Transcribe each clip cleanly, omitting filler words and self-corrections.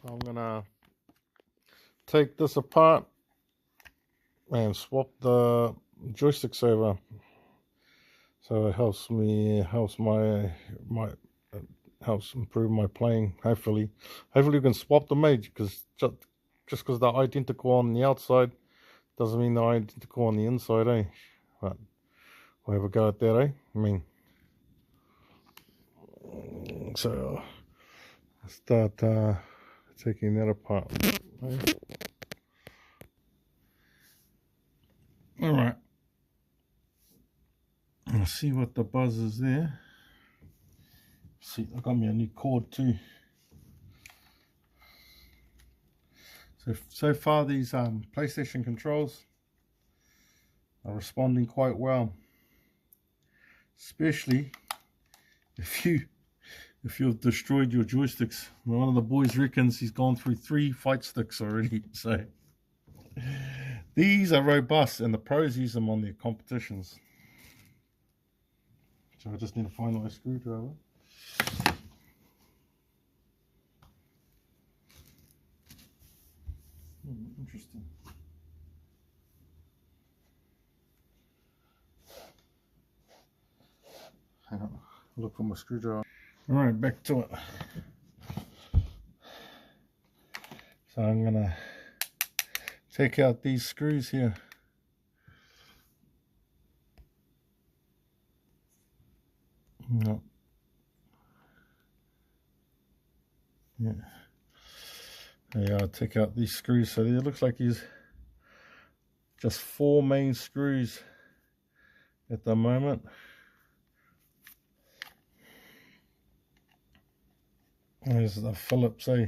I'm gonna take this apart and swap the joysticks over, so it helps improve my playing. Hopefully we can swap them, because just because they're identical on the outside doesn't mean they're identical on the inside, But we'll have a go at that, I mean, so I'll start taking that apart. All right. Let's see what the buzz is there. See, I got me a new cord too. So far these PlayStation controls are responding quite well, especially if you've destroyed your joysticks. One of the boys reckons he's gone through 3 fight sticks already. So these are robust, and the pros use them on their competitions. So I just need to find my screwdriver. Interesting. Hang on, look for my screwdriver. All right, back to it. So I'm gonna take out these screws here. No. Yeah. Yeah, I'll take out these screws. So it looks like there's just 4 main screws at the moment. There's the Phillips, Oh,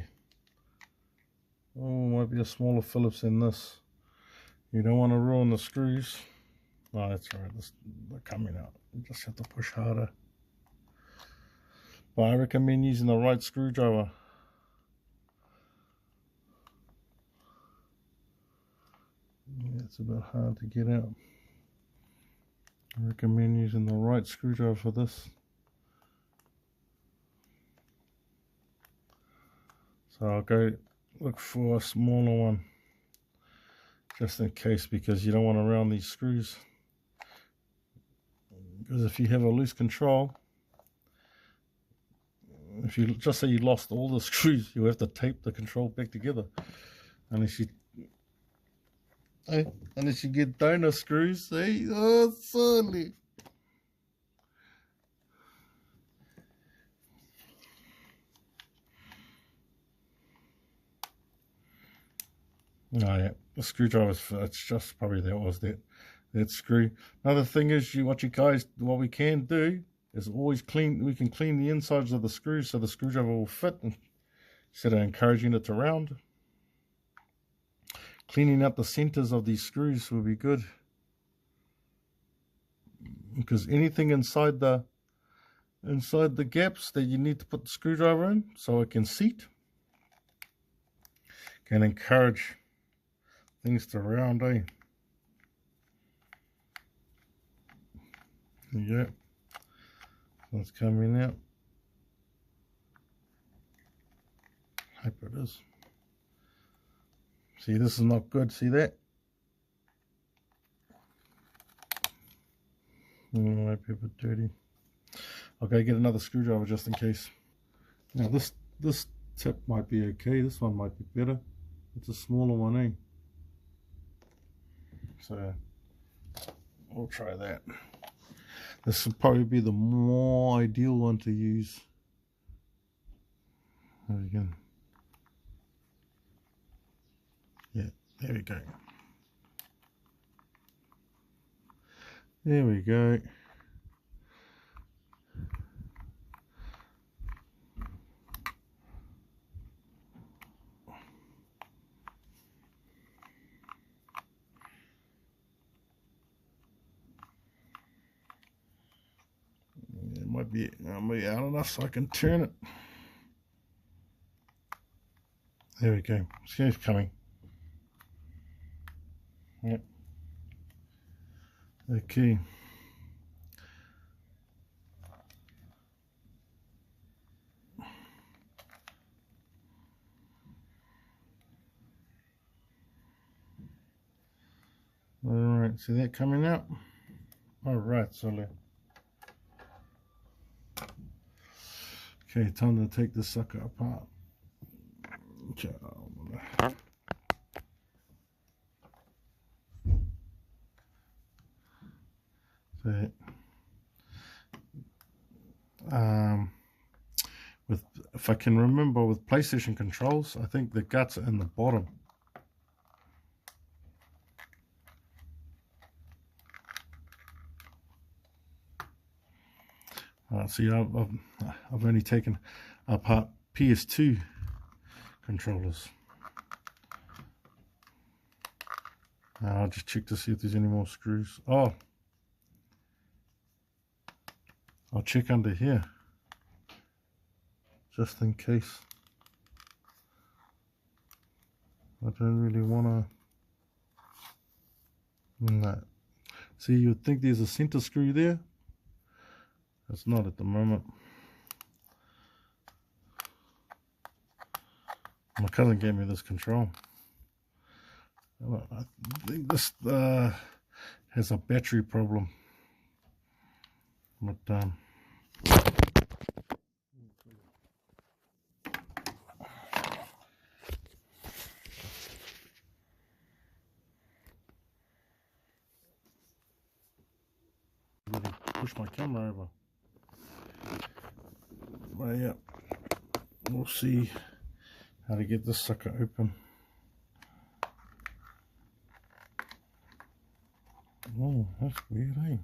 might be a smaller Phillips than this. You don't want to ruin the screws. Oh, that's all right. They're coming out. You just have to push harder. But I recommend using the right screwdriver. Yeah, it's a bit hard to get out. I recommend using the right screwdriver for this. So I'll go look for a smaller one, just in case, because you don't want to round these screws. Because if you have a loose control, if you just say you lost all the screws, you have to tape the control back together. Unless you get donor screws, oh, sorry. Oh yeah, the screwdriver's, it's just probably that screw. Another thing is, what we can do is always we can clean the insides of the screws so the screwdriver will fit, instead of encouraging it to round. Cleaning out the centers of these screws will be good, because anything inside the gaps that you need to put the screwdriver in so it can seat can encourage things to round, Yeah, it's coming out. Hope it is. See, this is not good. See that? Might be a bit dirty. Okay, get another screwdriver just in case. Now this tip might be okay. This one might be better. It's a smaller one, So we'll try that. This will probably be the more ideal one to use. There we go. Yeah, there we go. There we go. It might be out enough so I can turn it. There we go. See, it's coming. Yep. Okay. Alright, see that coming out? Alright, so okay, time to take this sucker apart. Okay. So, if I can remember with PlayStation controls, I think the guts are in the bottom. See, I've only taken apart PS2 controllers. I'll just check to see if there's any more screws. Oh, I'll check under here, just in case. I don't really want to. No. See, you'd think there's a center screw there. It's not at the moment. My cousin gave me this control. I think this has a battery problem. But push my camera over. Well, yeah, we'll see how to get this sucker open. Oh, that's weird, eh?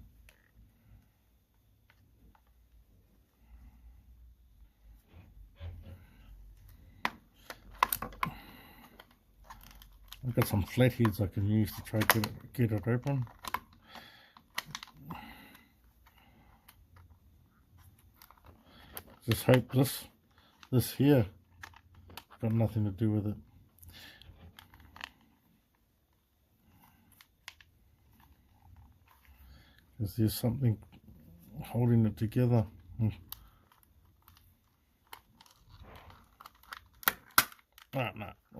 I've got some flatheads I can use to try to get it open. Just hope this here got nothing to do with it. Because there's something holding it together. No.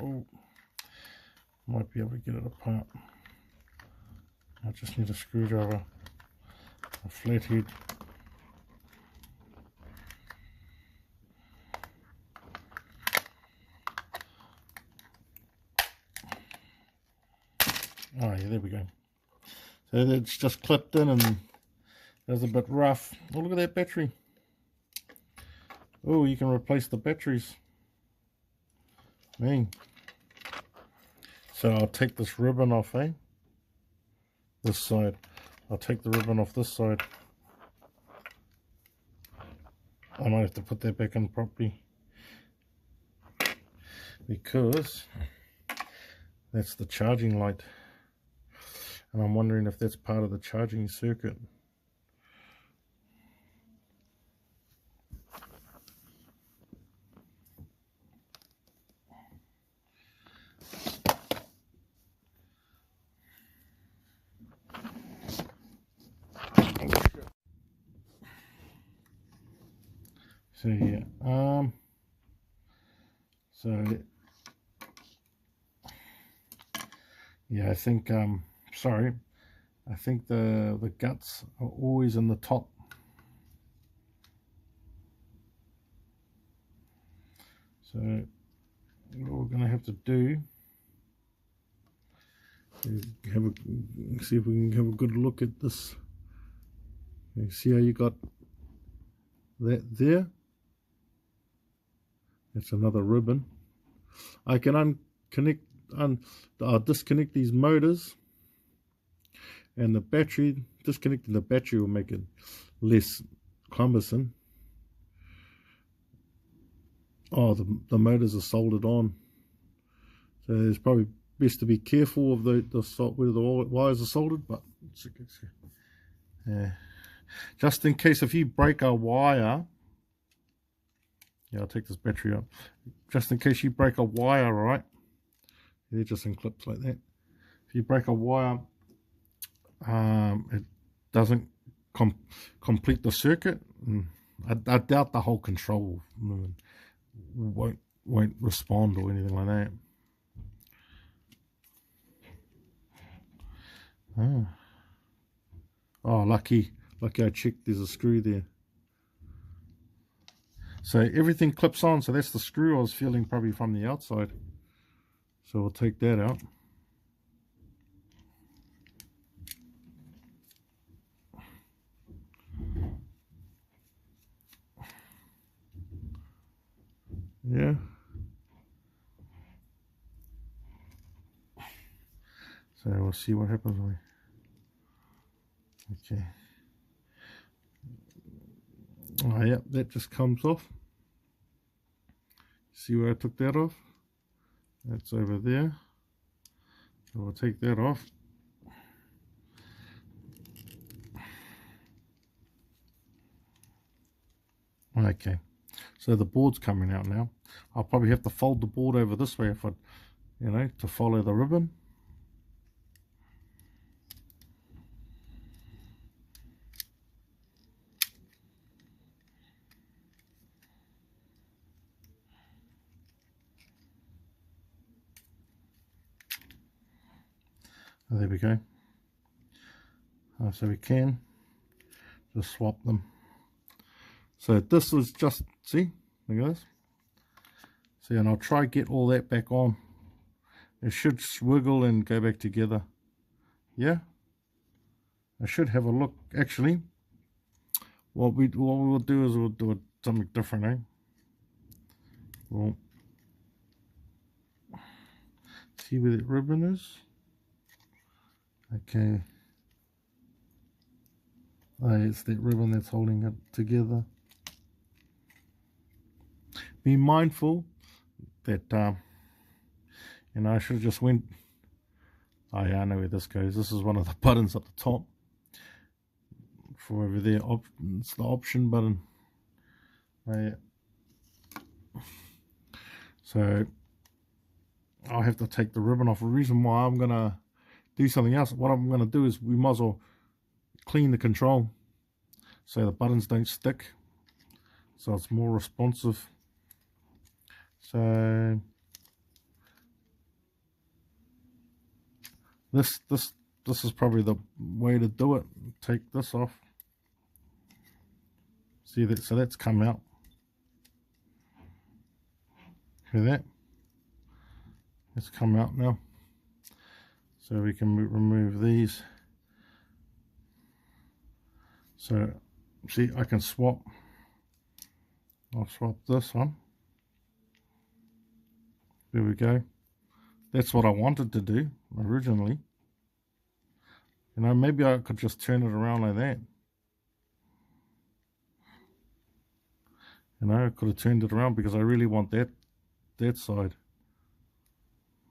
Oh, might be able to get it apart. I just need a screwdriver, a flathead. Oh yeah, there we go. So it's just clipped in and it was a bit rough. Oh, look at that battery. Oh, you can replace the batteries. Man. So I'll take this ribbon off, eh? This side. I'll take the ribbon off this side. I might have to put that back in properly. Because that's the charging light. And I'm wondering if that's part of the charging circuit. So yeah, yeah, I think sorry, I think the guts are always in the top. So what we're going to have to do is see if we can have a good look at this. You see how you got that there? That's another ribbon. I can disconnect these motors, and the battery, disconnecting the battery will make it less cumbersome. Oh, the motors are soldered on, so it's probably best to be careful of where the wires are soldered. But just in case, if you break a wire, yeah, I'll take this battery up. Just in case you break a wire, right? They're just in clips like that. If you break a wire, it doesn't complete the circuit. I doubt the whole control won't respond or anything like that. Oh, oh lucky I checked, there's a screw there. So everything clips on, so that's the screw I was feeling probably from the outside. So we'll take that out. Yeah. So we'll see what happens when we... Okay. Oh, yep, that just comes off. See where I took that off? That's over there. So we'll take that off. Okay, so the board's coming out now. I'll probably have to fold the board over this way if I, you know, to follow the ribbon. Oh, there we go. So we can just swap them. So this was just, see, look at this. See, and I'll try get all that back on. It should swiggle and go back together. Yeah, I should have a look. Actually, what we will do is we'll do something different, eh? We'll see where that ribbon is. Okay. Oh, it's that ribbon that's holding it together. Be mindful that, you know, I should have just went... Oh yeah, I know where this goes. This is one of the buttons at the top. For over there, it's the option button. Oh, yeah. So, I'll have to take the ribbon off. The reason why I'm going to do something else, what I'm going to do is we might as well clean the control so the buttons don't stick, so it's more responsive. So this is probably the way to do it. Take this off. See that? So that's come out. Hear that? It's come out now. So we can remove these. So see, I can swap. I'll swap this one. There we go. That's what I wanted to do originally. You know, maybe I could just turn it around like that. You know, I could have turned it around because I really want that side.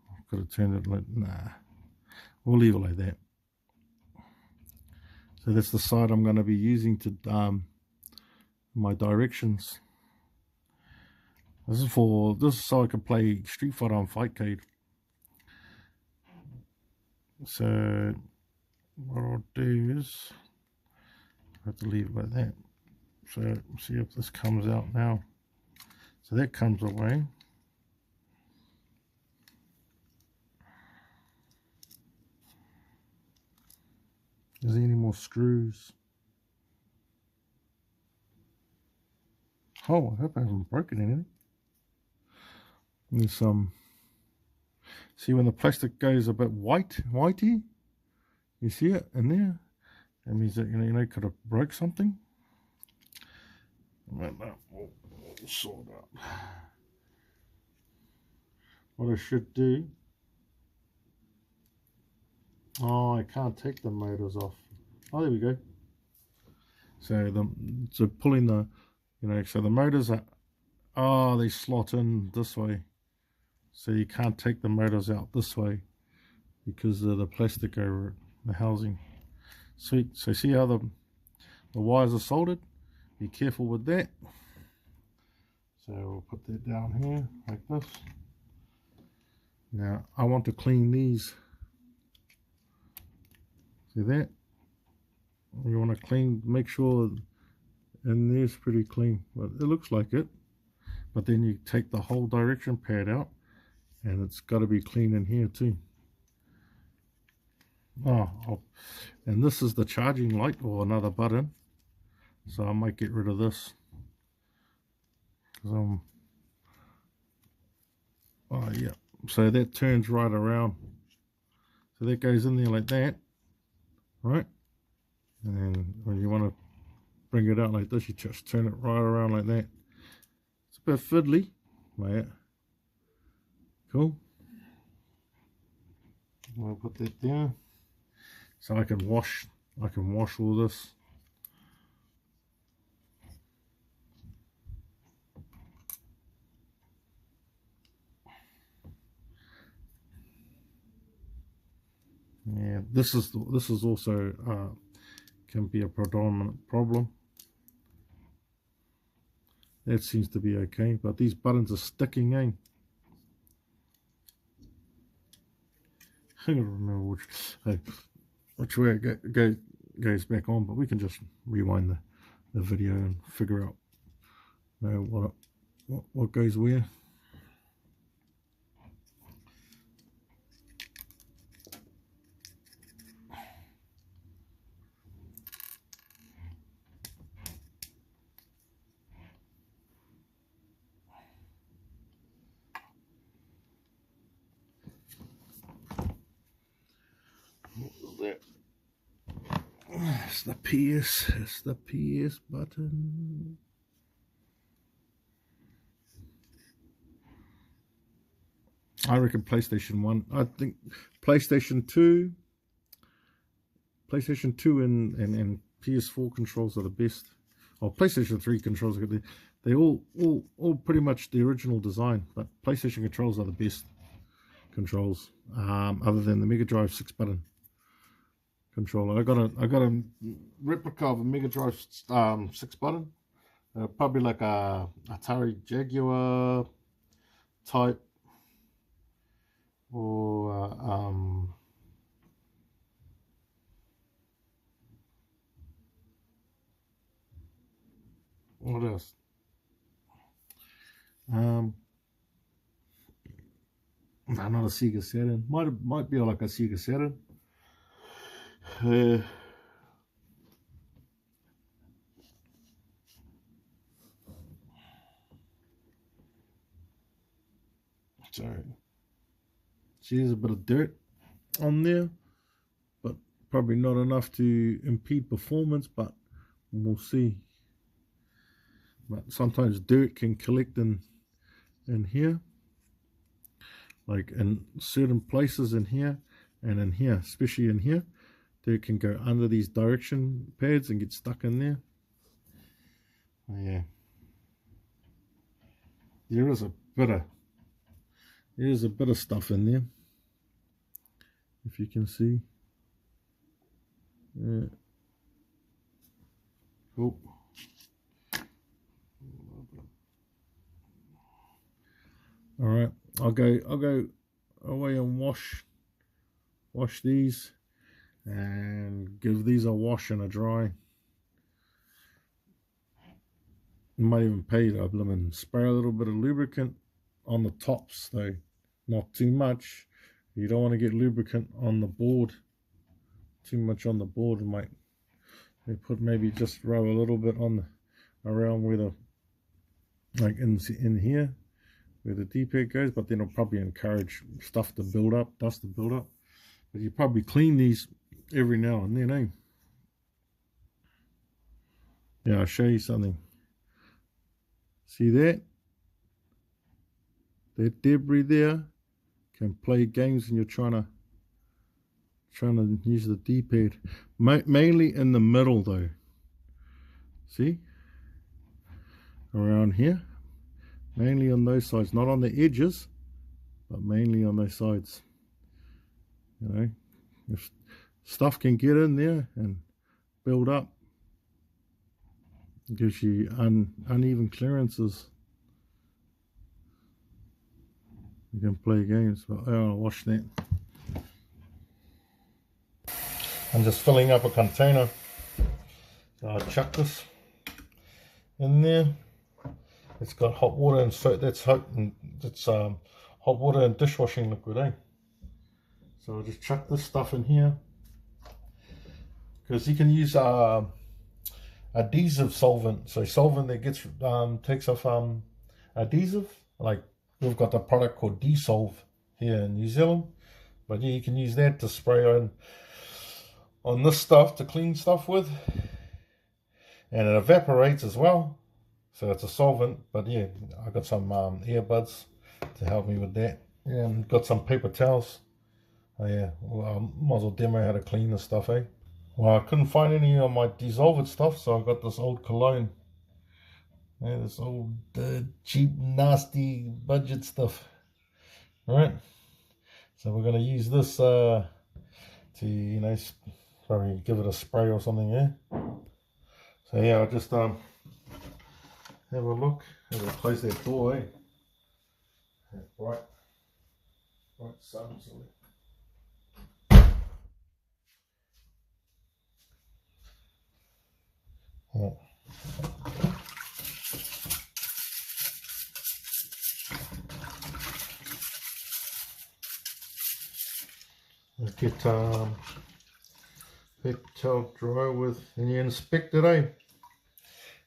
I could have turned it like, nah. We'll leave it like that. So that's the side I'm going to be using to my directions. This is so I can play Street Fighter on Fightcade. So what I'll do is I have to leave it like that. So see if this comes out now. So that comes away. Is there any more screws? Oh, I hope I haven't broken anything. There's some. See when the plastic goes a bit whitey? You see it in there? That means that, you know, could have broke something. We'll sort out. What I should do. Oh, I can't take the motors off. Oh, there we go. So pulling the, you know, so the motors are, oh, they slot in this way. So you can't take the motors out this way because of the plastic over it, the housing. Sweet. So see how the wires are soldered? Be careful with that. So we'll put that down here like this. Now I want to clean these. See that? You want to clean, make sure, and there's pretty clean, but it looks like it. But then you take the whole direction pad out, and it's got to be clean in here too. And this is the charging light, or another button, so I might get rid of this. Oh yeah, so that turns right around, so that goes in there like that, right? And then when you want to bring it out like this, you just turn it right around like that. It's a bit fiddly, mate. Cool. I'll put that down so I can wash all this. Yeah, this is also can be a predominant problem. That seems to be okay, but these buttons are sticking in. I don't remember which way it goes back on, but we can just rewind the video and figure out what goes where. It's the PS button. I reckon PlayStation 1. I think PlayStation 2 and PS4 controls are the best. Or PlayStation 3 controls are good. They all pretty much the original design, but PlayStation controls are the best controls. Other than the Mega Drive 6-button controller. I got a replica of a Mega Drive 6-button. Probably like a Atari Jaguar type, or what else? No, not a Sega Saturn. Might be like a Sega Saturn. Sorry. See, there's a bit of dirt on there, but probably not enough to impede performance, but we'll see. But sometimes dirt can collect in here, like in certain places in here and in here, especially in here. Dirt can go under these direction pads and get stuck in there. Oh, yeah, there's a bit of stuff in there, if you can see. Yeah. Cool. All right, I'll go away and wash these and give these a wash and a dry. You might even pay to and spray a little bit of lubricant on the tops though, not too much. You don't want to get lubricant on the board, too much on the board. Maybe just rub a little bit on around where the, like in here where the D-pad goes, but then it'll probably encourage stuff to build up, dust to build up. But you probably clean these every now and then, eh? Yeah, I'll show you something. See that? That debris there can play games when you're trying to use the D-pad. Mainly in the middle though. See? Around here. Mainly on those sides, not on the edges, but mainly on those sides. You know, if stuff can get in there and build up, it gives you uneven clearances. You can play games, but I'll wash that. I'm just filling up a container. So I'll chuck this in there. It's got hot water and so that's hot water and dishwashing liquid, eh? So I'll just chuck this stuff in here because you can use adhesive solvent. So solvent that gets takes off adhesive. Like we've got a product called Dissolve here in New Zealand, but yeah, you can use that to spray on this stuff to clean stuff with, and it evaporates as well. So it's a solvent, but yeah, I got some earbuds to help me with that, and got some paper towels. Oh yeah, well, I might as well demo how to clean this stuff, eh? Well, I couldn't find any of my dissolved stuff, so I got this old cologne. Yeah, this old cheap, nasty budget stuff. Alright, so we're going to use this to, you know, probably give it a spray or something, yeah? So yeah, I'll just have a look. I'm going to close that door, eh? Bright sun, sorry. Yeah. Get towel dry with, and you inspect it, eh?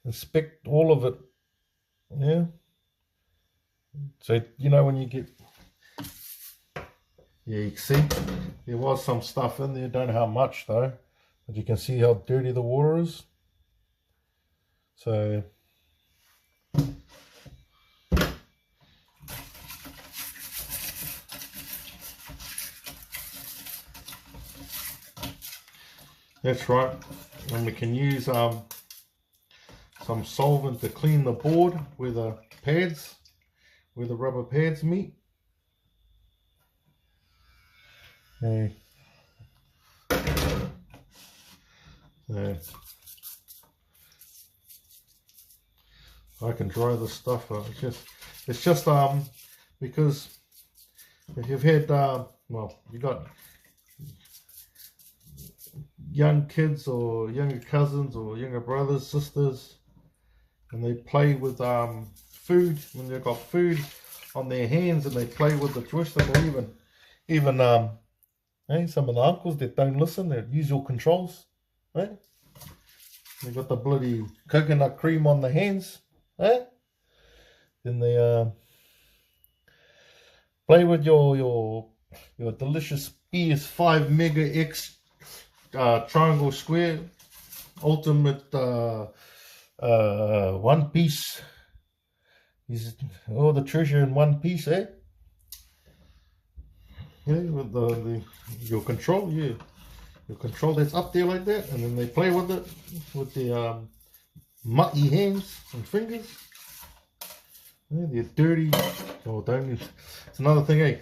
Inspect all of it, yeah. So you know when you get, yeah, you can see there was some stuff in there. Don't know how much though, but you can see how dirty the water is. So that's right, and we can use some solvent to clean the board where the pads, where the rubber pads meet. Okay. So I can dry this stuff up. It's just because if you've had well, you got young kids or younger cousins or younger brothers, sisters, and they play with food, when they've got food on their hands and they play with the twist, and even some of the uncles that don't listen, that use your controls, right? They got the bloody coconut cream on the hands, eh? Then they play with your delicious PS5 Mega X triangle square ultimate one piece. Is all the treasure in one piece, eh? Yeah, with your control, yeah. Your control that's up there like that, and then they play with it with the muddy hands and fingers. Yeah, they're dirty. Oh, don't. It's another thing, eh?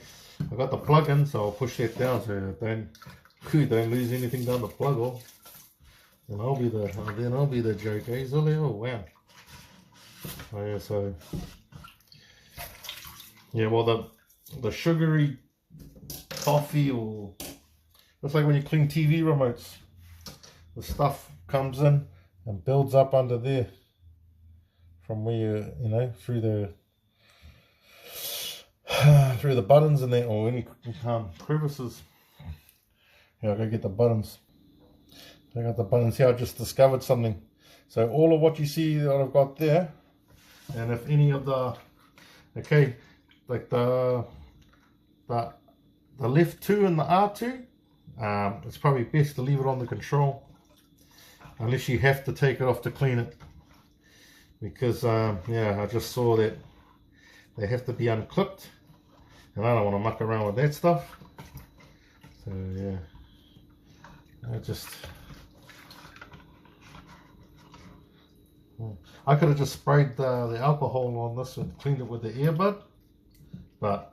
I got the plug in, so I'll push that down so don't lose anything down the plug hole. And I'll be the joke, eh? Oh wow. Oh yeah, so yeah, well the sugary coffee, or it's like when you clean TV remotes, the stuff comes in and builds up under there from where you know through the buttons and there, or any crevices. Yeah, I'll go get the buttons. I got the buttons here. I just discovered something. So all of what you see that I've got there, and if any of the like the left 2 and the R2, it's probably best to leave it on the control unless you have to take it off to clean it, because yeah, I just saw that they have to be unclipped and I don't want to muck around with that stuff. So yeah, I could have just sprayed the alcohol on this and cleaned it with the earbud, but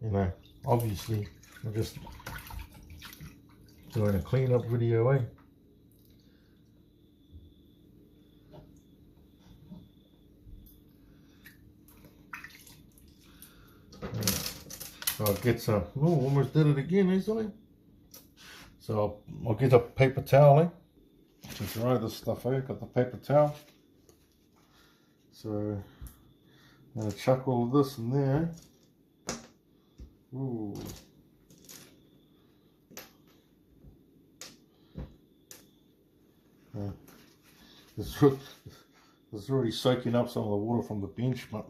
you know, obviously I'm just doing a cleanup video, eh? So I'll get some, oh, almost did it again easily. So I'll get a paper towel, eh? To dry this stuff out. Got the paper towel. So I'm going to chuck all of this in there. Ooh. It's already soaking up some of the water from the bench, but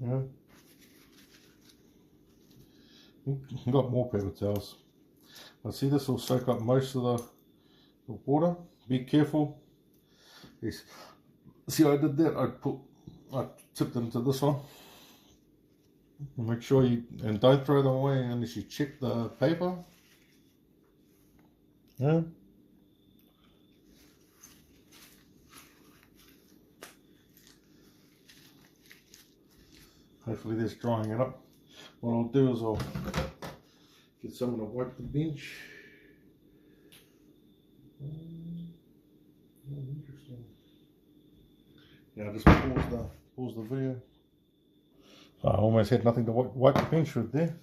yeah, we've got more paper towels. I see this will soak up most of the water. Be careful. Yes. See, I did that. I tipped it into this one. Make sure and don't throw them away unless you check the paper. Yeah. Hopefully that's drying it up. What I'll do is I'll get someone to wipe the bench. Interesting. Yeah, I just pause the video. I almost had nothing to wipe the bench with there.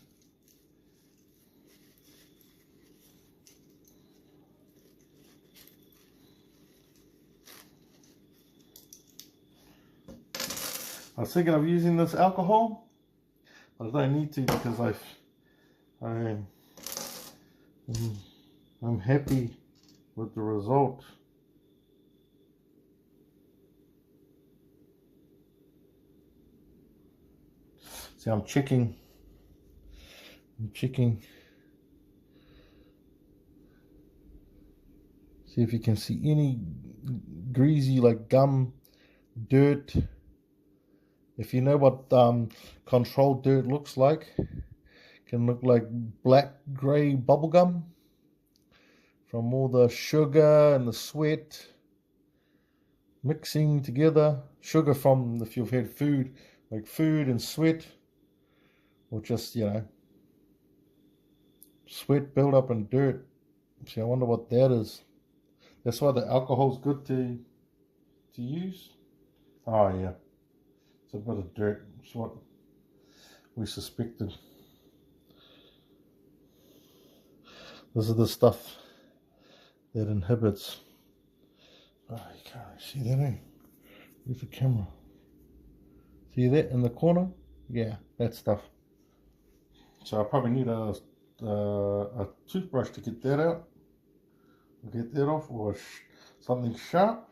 I was thinking of using this alcohol, but I don't need to because I'm happy with the result. See, I'm checking. See if you can see any greasy like gum, dirt. If you know what controlled dirt looks like, it can look like black grey bubblegum from all the sugar and the sweat mixing together. Sugar from if you've had food, like food and sweat, or just, you know, sweat build up in dirt. See, I wonder what that is. That's why the alcohol's good to use. Oh yeah. A bit of dirt, it's what we suspected. This is the stuff that inhibits. Oh, you can't really see that, eh? Where's the camera? See that in the corner? Yeah, that stuff. So I probably need a toothbrush to get that out, get that off, or something sharp.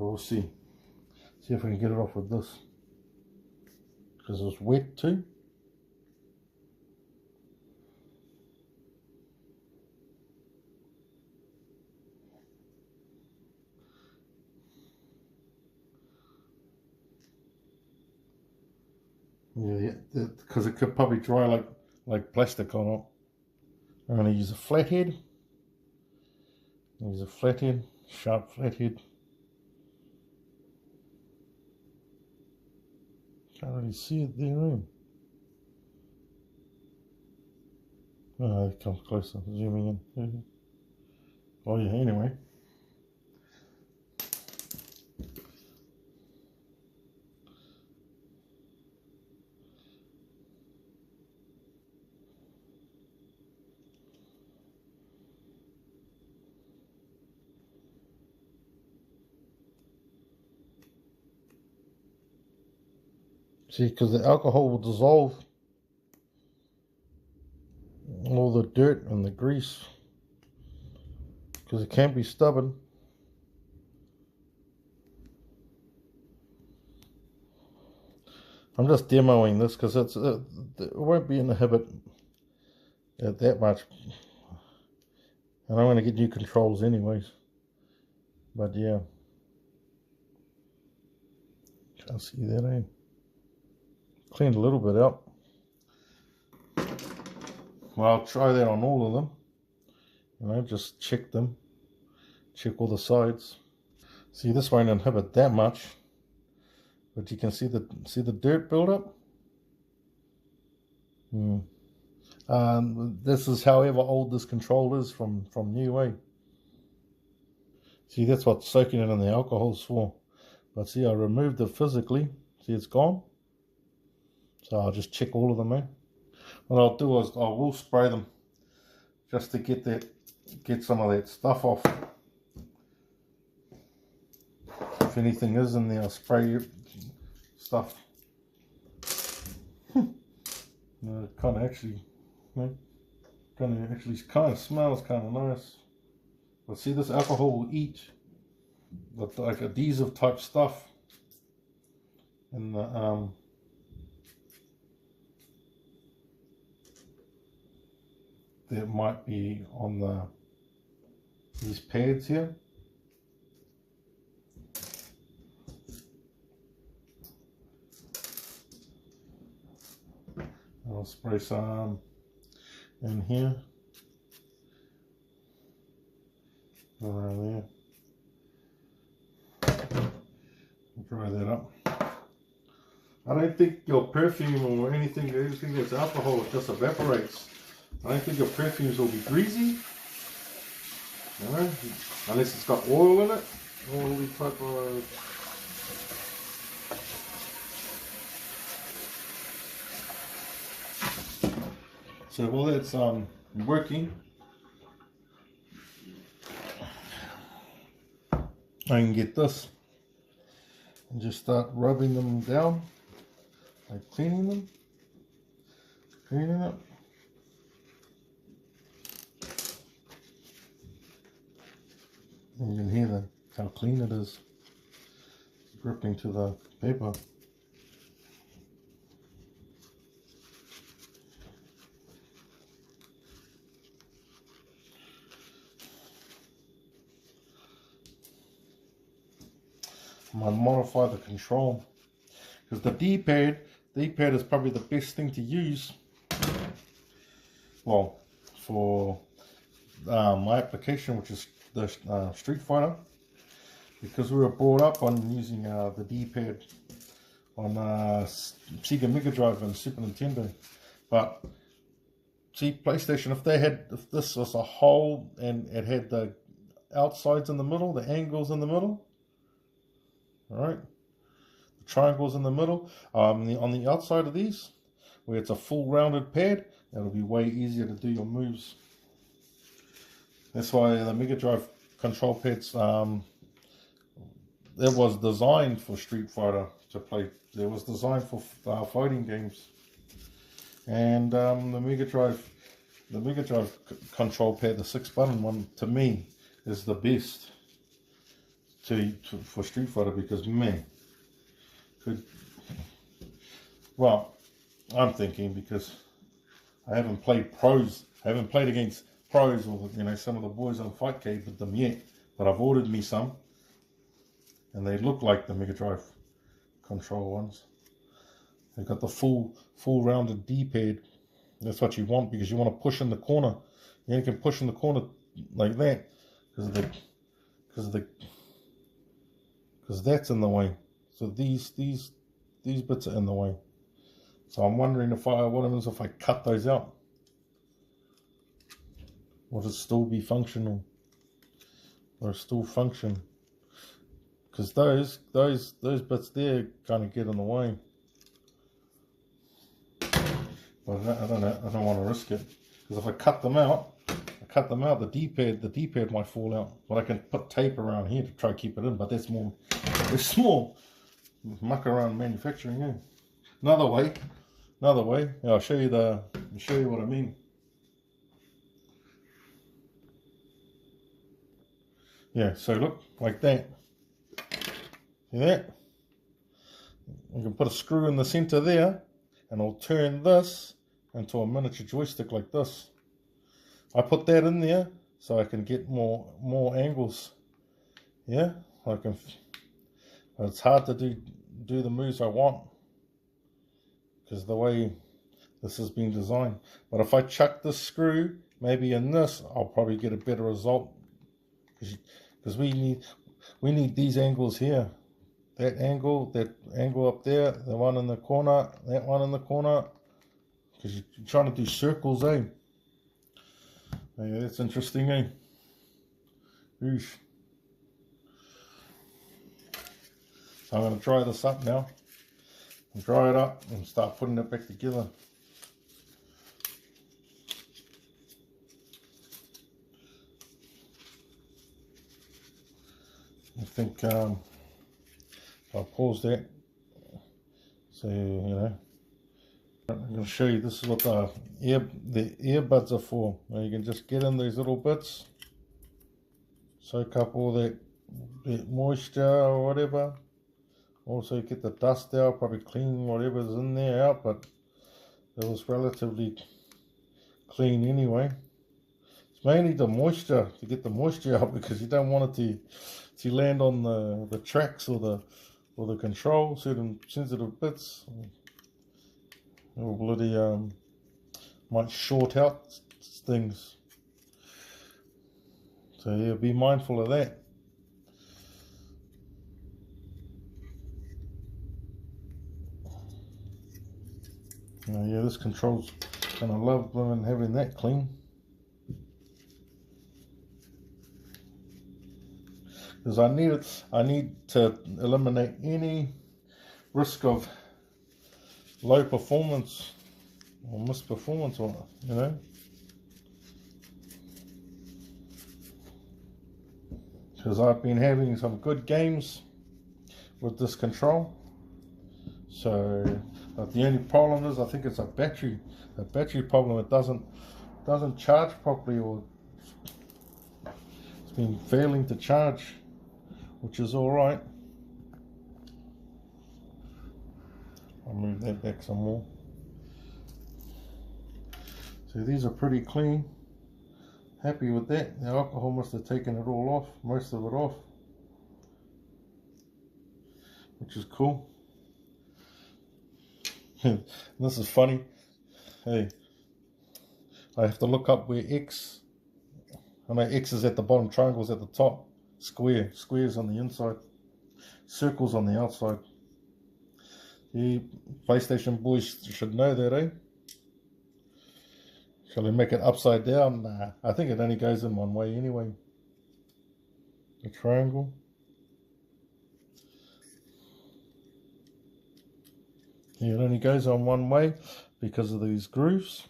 We'll see if we can get it off with this, because it's wet too. Yeah, because it could probably dry like plastic on it. I'm going to use a flathead. Sharp flathead. Can't really see it there, eh? Oh, it comes closer, zooming in. Oh yeah, anyway. See, because the alcohol will dissolve all the dirt and the grease, because it can't be stubborn. I'm just demoing this because it won't be in the habit that much, and I'm going to get new controls anyways. But yeah, can't see that, eh? Cleaned a little bit out. Well, I'll try that on all of them. You know, just check them. Check all the sides. See, this won't inhibit that much, but you can see the dirt buildup. This is however old this control is from new, eh? See, that's what soaking it in the alcohol's for. But see, I removed it physically. See, it's gone. So I'll just check all of them, eh? What I'll do is I will spray them just to get some of that stuff off. If anything is in there, I'll spray stuff. It kind of actually, kind of smells kind of nice. But see, this alcohol will eat like adhesive type stuff in the that might be on these pads here. I'll spray some in here, around there. Dry that up. I don't think your perfume or anything that's alcohol, it just evaporates. I don't think your perfumes will be greasy, you know, unless it's got oil in it, oily type of. So while that's working, I can get this and just start rubbing them down, like cleaning it. And you can hear how clean it is, dripping to the paper. I might modify the control, because the D-pad is probably the best thing to use, well, for my application, which is the Street Fighter, because we were brought up on using the D-pad on Sega Mega Drive and Super Nintendo. But see, PlayStation, if this was a hole and it had the outsides in the middle, the angles in the middle, all right, the triangles in the middle, on the outside of these, where it's a full rounded pad, it'll be way easier to do your moves. That's why the Mega Drive control pads, it was designed for Street Fighter to play. It was designed for fighting games, and the Mega Drive control pad, the 6-button one, to me is the best for Street Fighter, because well, I'm thinking, because I haven't played against pros, or some of the boys on Fightcade with them yet, but I've ordered me some, and they look like the Mega Drive control ones. They've got the full rounded D-pad. That's what you want, because you want to push in the corner. You can push in the corner like that, because that's in the way. So these bits are in the way. So I'm wondering what happens if I cut those out. Will it still be functional? Or still function? Because those bits there kind of get in the way. But I don't want to risk it, because if I cut them out, the D-pad might fall out. But I can put tape around here to try to keep it in. But it's more muck around manufacturing. Yeah. Another way. I'll show you what I mean. Yeah. So look, like that. See that? You can put a screw in the center there, and I'll turn this into a miniature joystick like this. I put that in there so I can get more angles. Yeah, it's hard to do the moves I want, because the way this has been designed. But if I chuck this screw maybe in this, I'll probably get a better result, because we need these angles here. That angle up there, the one in the corner, that one in the corner, because you're trying to do circles, eh? Yeah, that's interesting, eh? Oosh. So I'm going to dry this up now, and dry it up and start putting it back together. I think I'll pause that, so I'm going to show you, this is what the earbuds are for. Now you can just get in these little bits, soak up all that moisture or whatever. Also get the dust out, probably clean whatever's in there out, but it was relatively clean anyway. It's mainly the moisture, to get the moisture out, because you don't want it to land on the tracks or the control, certain sensitive bits. Or bloody might short out things. So yeah, be mindful of that. Yeah, this control's gonna love women having that clean. Because I need to eliminate any risk of low performance or misperformance, or you know. Because I've been having some good games with this control. So the only problem is, I think it's a battery problem. It doesn't charge properly, or it's been failing to charge, which is all right. I'll move that back some more. So these are pretty clean. Happy with that. The alcohol must have taken it all off, most of it off, which is cool. This is funny. Hey, I have to look up where X, I know X is at the bottom, triangle's at the top, squares on the inside, circles on the outside. The PlayStation boys should know that, eh? Shall I make it upside down? Nah, I think it only goes in one way anyway. The triangle. Yeah, it only goes on one way because of these grooves.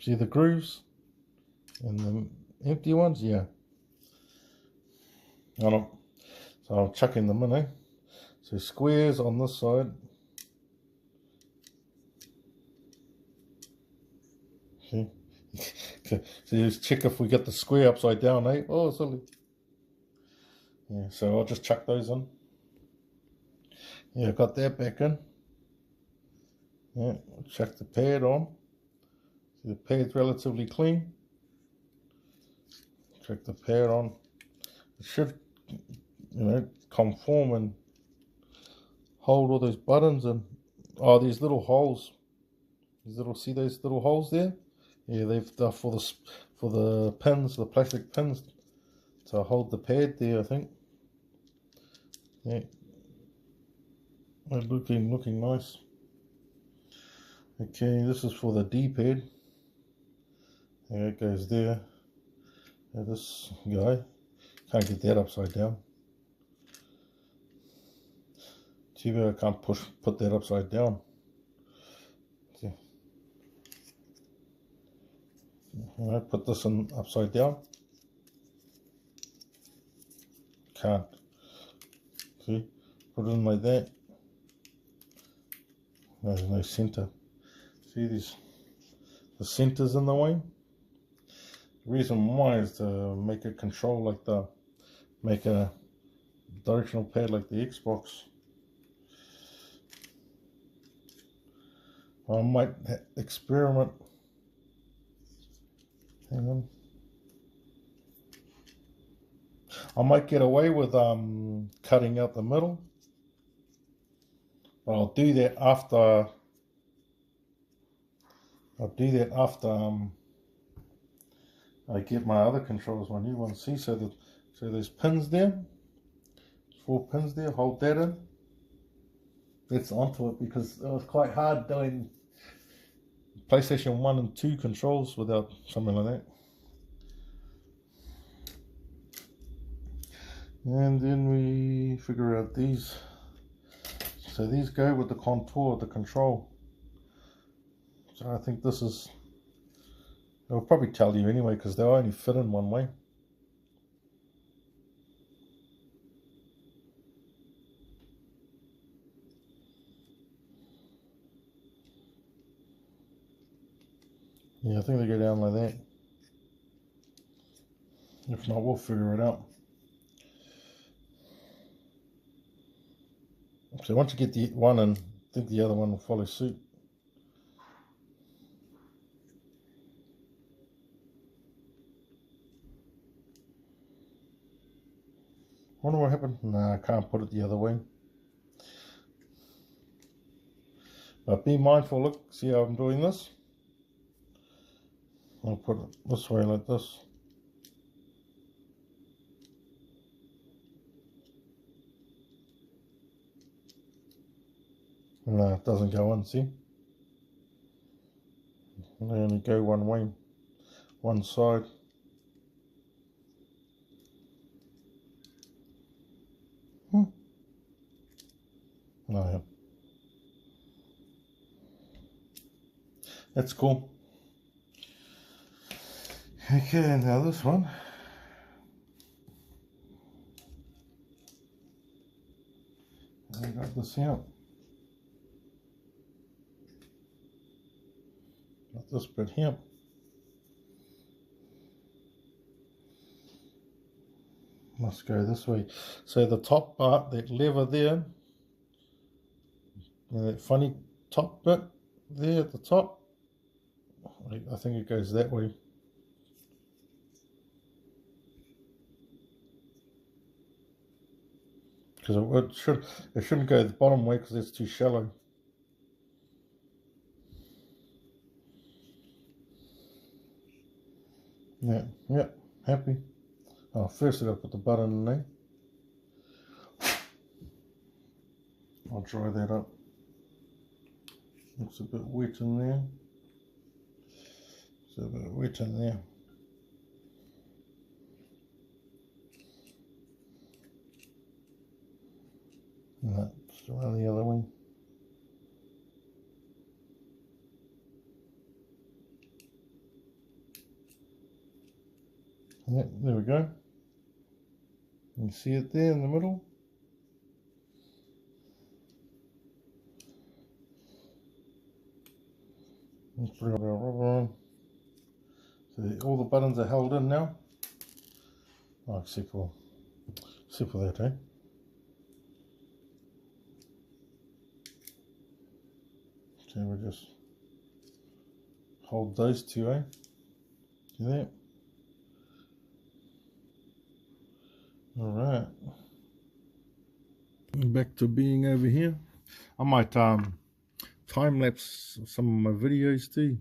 See the grooves and the empty ones? Yeah. So I'm chucking them in, eh? So squares on this side. See? Okay. So just check if we get the square upside down, eh? Oh, silly. Yeah, so I'll just chuck those in. Yeah, got that back in. Yeah, chuck the pad on. See, the pad's relatively clean. Check the pad on. It should, you know, conform and hold all those buttons and these little holes. See those little holes there? Yeah, they're for the pins, the plastic pins, to hold the pad there, I think. Yeah, they're looking nice. Okay, this is for the D-pad. Yeah, it goes there. Yeah, this guy, can't get that upside down. Too bad I can't put that upside down. Okay. I put this in upside down. Can't. See, put it in like that. There's no center. See the center's in the way. The reason why is to make a control like make a directional pad like the Xbox. I might experiment. Hang on. I might get away with cutting out the middle, but I'll do that after. I get my other controls, my new ones. See, so there's pins there, 4 pins there. Hold that in. That's onto it, because it was quite hard doing PlayStation 1 and 2 controls without something like that. And then we figure out these. So these go with the contour of the control. So I think this is They'll probably tell you anyway because they'll only fit in one way. Yeah, I think they go down like that. If not, we'll figure it out. So once you get the one in, I think the other one will follow suit. Wonder what happened. Nah, I can't put it the other way. But be mindful, look, see how I'm doing this? I'll put it this way like this. No, it doesn't go in, see? They only go one way, one side. Oh, yeah. That's cool. Okay, now this one. I got this out. Got this bit here. Must go this way. So the top part, that lever there, and that funny top bit there at the top, I think it goes that way. Because it shouldn't go the bottom way because it's too shallow. Yeah, happy. Oh, first I got to put the button in there. I'll dry that up. Looks a bit wet in there. It's a bit wet in there. No, just around the other way. Yep, there we go. You see it there in the middle? Let's put our rubber on. So all the buttons are held in now. Oh, except for that, eh? So we just hold those two, eh? See that? Alright. Back to being over here. I might time lapse some of my videos too.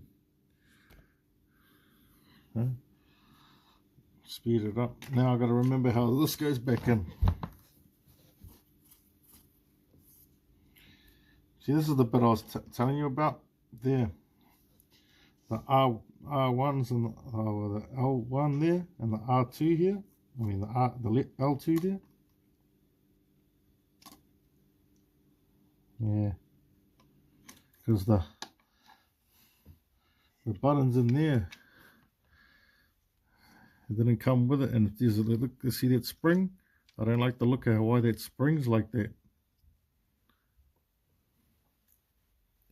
Huh? Speed it up. Now I've got to remember how this goes back in. See, this is the bit I was telling you about there. The R1s and the L1 there, and the R2 here. I mean the L2 there. Yeah, because the buttons in there, it didn't come with it, and if there's a look, you see that spring? I don't like the look of why that spring's like that.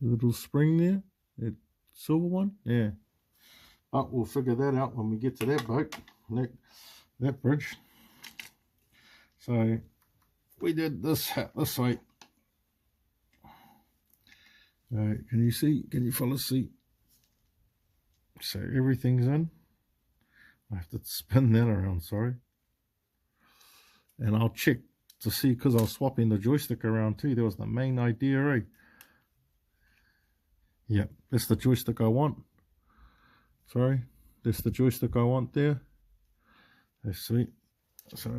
The little spring there, that silver one, yeah. But we'll figure that out when we get to that boat, that bridge. So we did this way. Can you see? Can you fellas see? So everything's in. I have to spin that around, sorry. And I'll check to see, because I was swapping the joystick around too. That was the main idea, eh? Yeah, that's the joystick I want. Sorry, that's the joystick I want there. That's sweet. So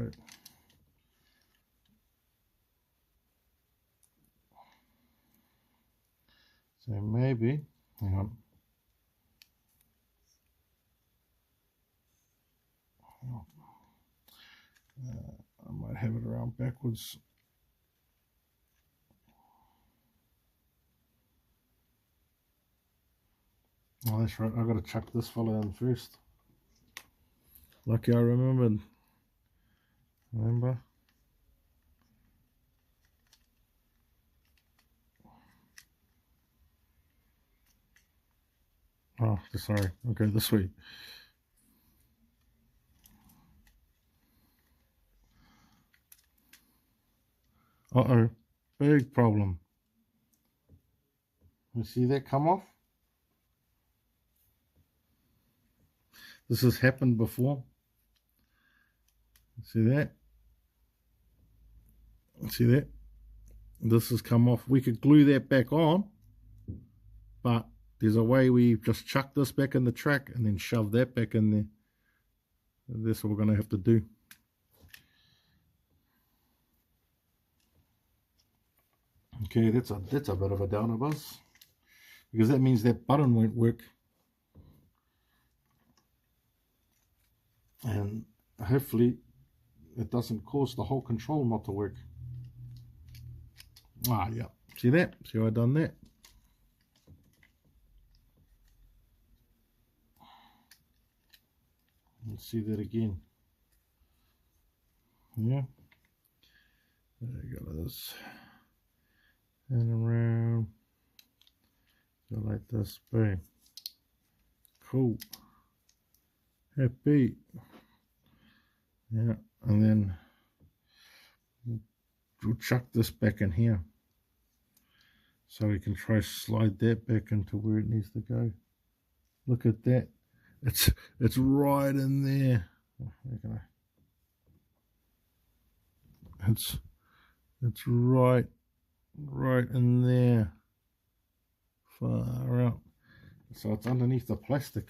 maybe, hang on. I might have it around backwards. Oh, that's right. I've got to chuck this fella in first. Lucky I remembered. Remember? Oh, sorry. Okay, this way. Uh-oh. Big problem. You see that come off? This has happened before. See that? See that? This has come off. We could glue that back on, but there's a way we just chuck this back in the track and then shove that back in there. That's what we're going to have to do. Okay, that's a bit of a downer, Buzz, because that means that button won't work, and hopefully it doesn't cause the whole control not to work. Ah, yeah. See that? See how I done that? Let's see that again. Yeah. There you go. This and around. Go like this. Bang. Cool. Happy. Yeah. And then we'll chuck this back in here, so we can try slide that back into where it needs to go. Look at that. It's right in there. It's right in there. Far out. So it's underneath the plastic.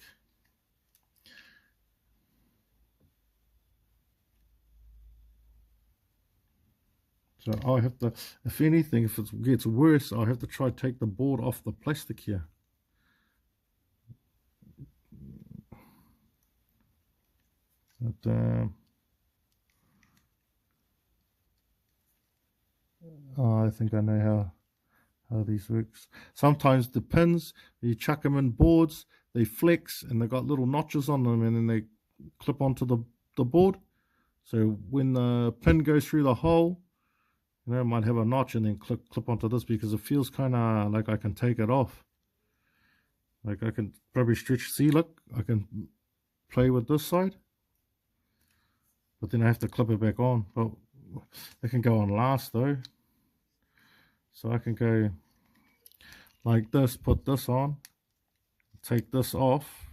So I have to, if anything, if it gets worse, I have to try to take the board off the plastic here. But, I think I know how these works. Sometimes the pins, you chuck them in boards, they flex and they've got little notches on them, and then they clip onto the board. So when the pin goes through the hole, you know, it might have a notch and then clip onto this, because it feels kind of like I can take it off. Like I can probably stretch. See, look, I can play with this side, but then I have to clip it back on. But it can go on last though. So I can go like this, put this on, take this off.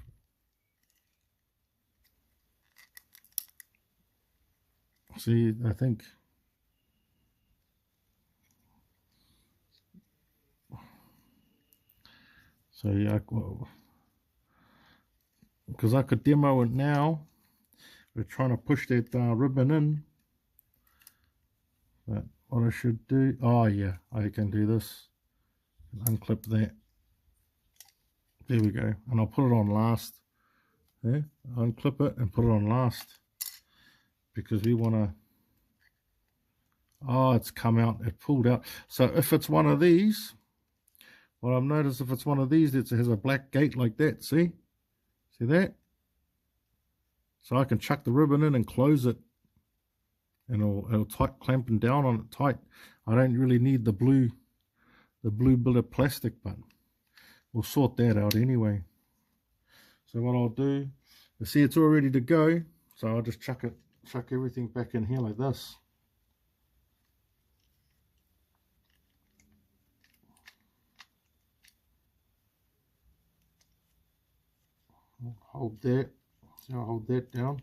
See, I think. So yeah, because I could demo it now. We're trying to push that ribbon in. But what I should do, oh yeah, I can do this. Unclip that. There we go. And I'll put it on last. Yeah, unclip it and put it on last. Because we want to, oh, it's come out, it pulled out. So if it's one of these, what I've noticed, if it's one of these, it has a black gate like that, see? See that? So I can chuck the ribbon in and close it, and it'll tight, clamping down on it tight. I don't really need the blue bit of plastic, but we'll sort that out anyway. So what I'll do, you see it's all ready to go, so I'll just chuck everything back in here like this. Hold that. So I'll hold that down.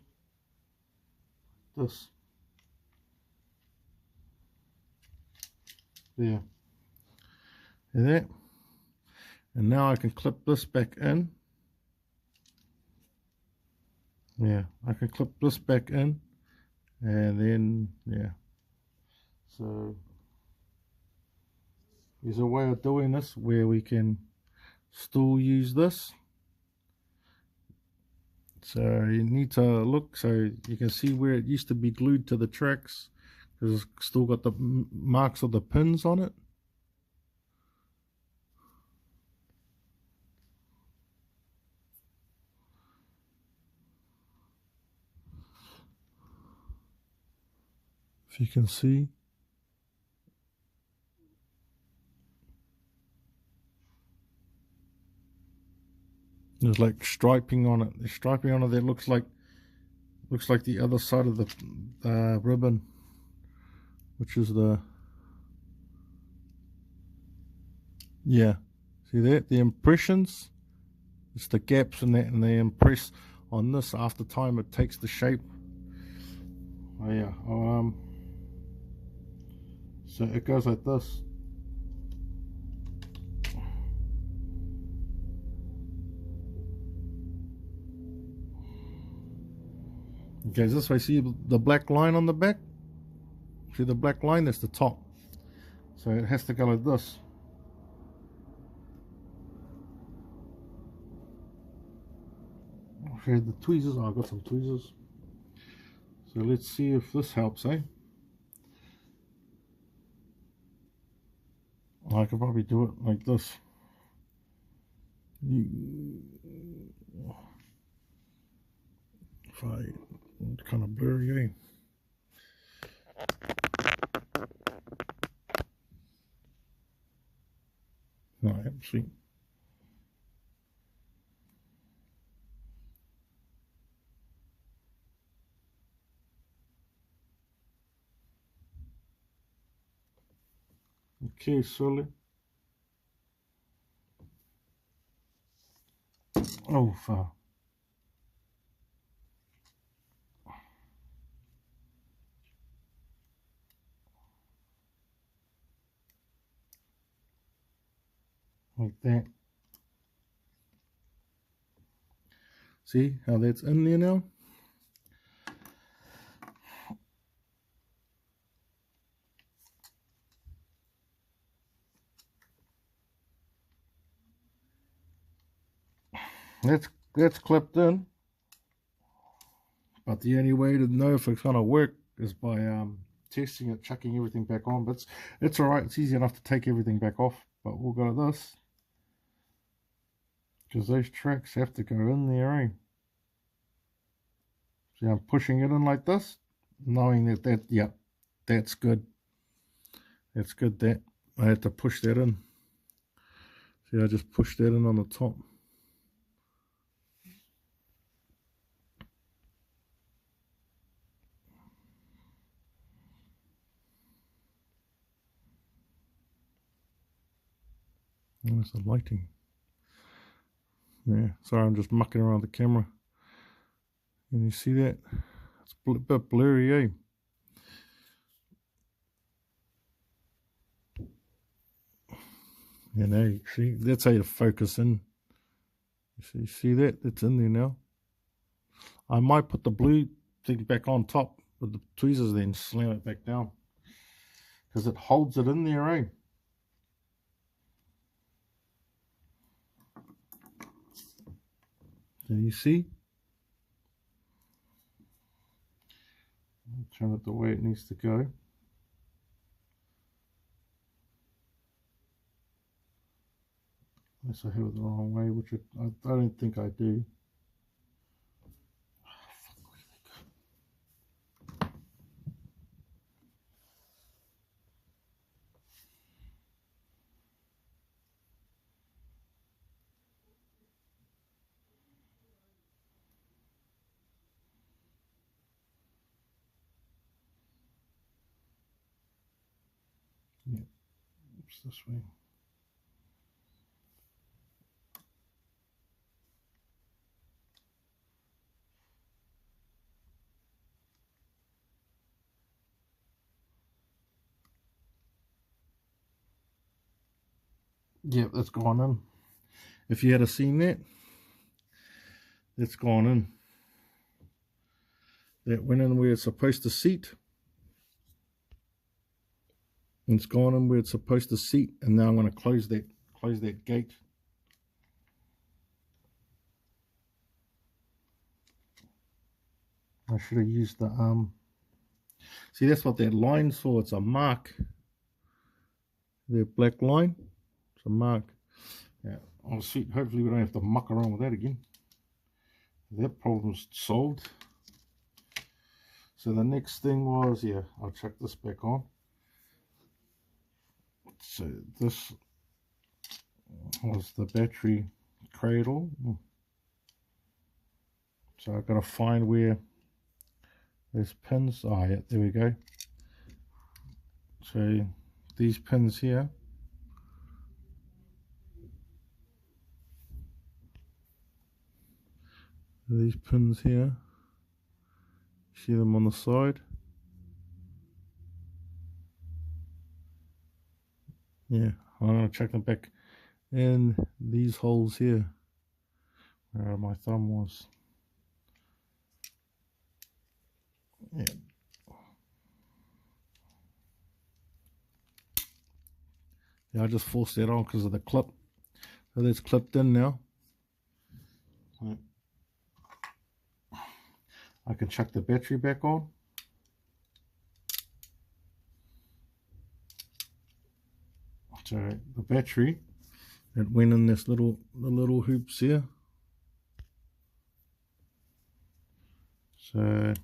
This. There. See that? And now I can clip this back in. Yeah, I can clip this back in, and then yeah. So there's a way of doing this where we can still use this. So you need to look so you can see where it used to be glued to the tracks, because it's still got the marks of the pins on it. If you can see. There's like striping on it. There's striping on it that looks like the other side of the ribbon, which is the, yeah, see that, the impressions, it's the gaps in that, and they impress on this after time it takes the shape. Oh yeah, so it goes like this. It goes this way. See the black line on the back? See the black line? That's the top. So it has to go like this. Okay, the tweezers. Oh, I've got some tweezers. So let's see if this helps, eh? I could probably do it like this. If I, it's kind of blurry, eh? No, I haven't seen. Okay, slowly. Oh, fuck. Like that. See how that's in there now? That's clipped in. But the only way to know if it's going to work is by testing it, chucking everything back on. But it's alright, it's easy enough to take everything back off. But we'll go to this, because those tracks have to go in there, eh? See, I'm pushing it in like this, knowing that, yeah, that's good. That's good, that. I had to push that in. See, I just pushed that in on the top. There's the lighting. Yeah, sorry, I'm just mucking around the camera. Can you see that? It's a bit blurry, eh? You know, see, that's how you focus in. You see that? It's in there now. I might put the blue thing back on top with the tweezers, then slam it back down, because it holds it in there, eh? Can you see? Turn it the way it needs to go. Unless I have it the wrong way, which I don't think I do. Yeah, it's this way. Yep, that's gone in. If you had seen that, that's gone in. That went in where it's supposed to seat. And it's gone in where it's supposed to seat. And now I'm going to close that gate. I should have used the see, that's what that line's for. It's a mark. That black line. It's a mark. Yeah. Oh, sweet. Hopefully we don't have to muck around with that again. That problem's solved. So the next thing was, yeah, I'll chuck this back on. So this was the battery cradle. So I've got to find where those pins are. Yeah, there we go. So these pins here, see them on the side? Yeah, I'm going to check them back in these holes here where my thumb was. Yeah. Yeah, I just forced that on because of the clip. So that's clipped in now. I can chuck the battery back on. So the battery, it went in this the little hoops here. So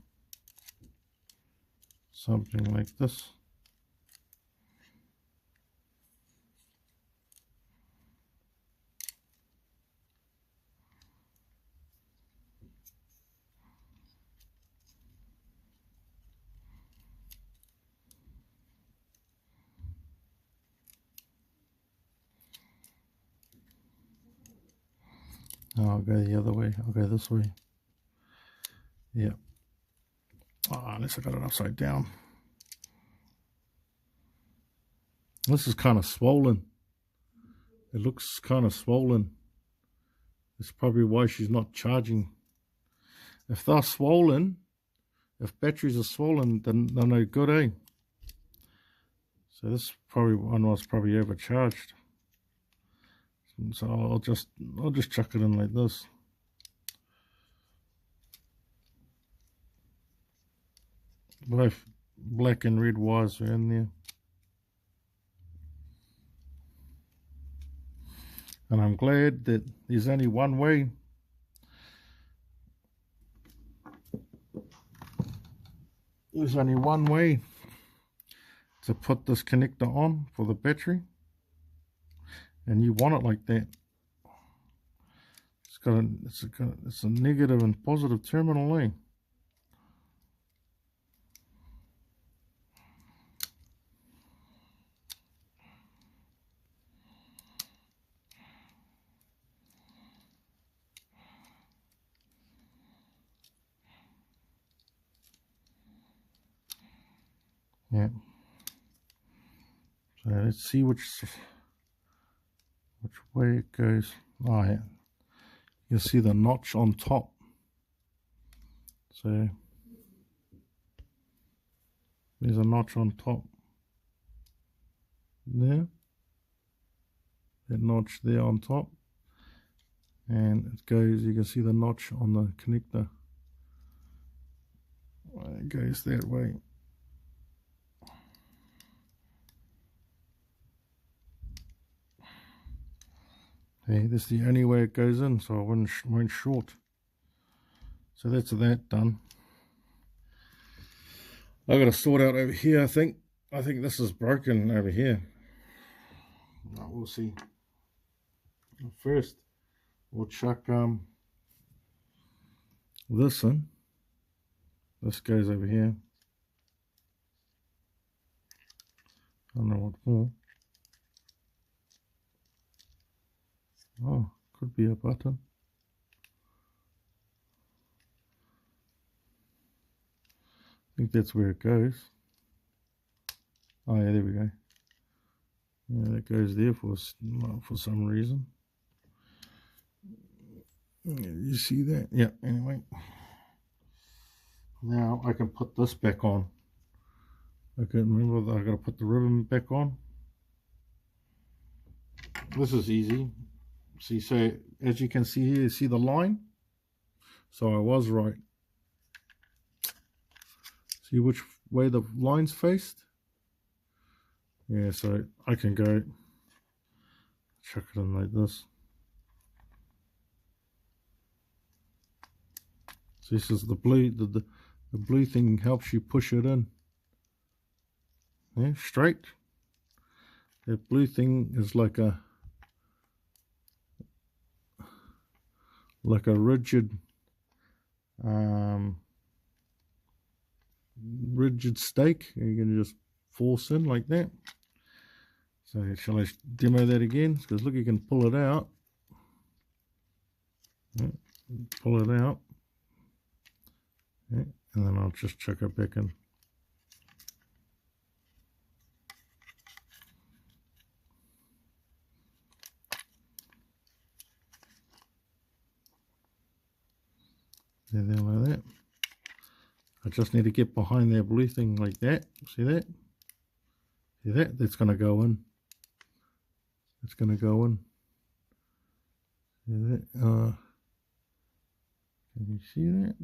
something like this. I'll go the other way. I'll go this way. Yeah. Unless I got it upside down. This is kind of swollen. It looks kind of swollen. It's probably why she's not charging. If they're swollen, if batteries are swollen, then they're no good, eh? So this one was probably overcharged. So I'll just chuck it in like this. Both black and red wires are in there. And I'm glad that there's only one way. There's only one way to put this connector on for the battery. And you want it like that. It's a negative and positive terminal, eh? Yeah. So let's see which way it goes. Oh yeah. You see the notch on top. So there's a notch on top. There. That notch there on top. And it goes, you can see the notch on the connector. It goes that way. Okay, this is the only way it goes in, so I won't short. So that's that done. I've got to sort out over here, I think. I think this is broken over here. We'll see. First, we'll chuck this in. This goes over here. I don't know what for. Oh, could be a button. I think that's where it goes. Oh yeah, there we go. Yeah, that goes there for some reason. You see that? Yeah, anyway. Now I can put this back on. Okay, remember that I got to put the ribbon back on. This is easy. See, so as you can see here, you see the line? So I was right. See which way the line's faced? Yeah, so I can go chuck it in like this. So this is the blue, The blue thing helps you push it in. Yeah, straight. That blue thing is like a rigid rigid stake. You can just force in like that. So shall I demo that again? Because look, you can pull it out. Yeah, pull it out. Yeah, and then I'll just chuck it back in. There, like that. I just need to get behind that blue thing like that. See that? See that? That's going to go in. It's going to go in. See that? Can you see that?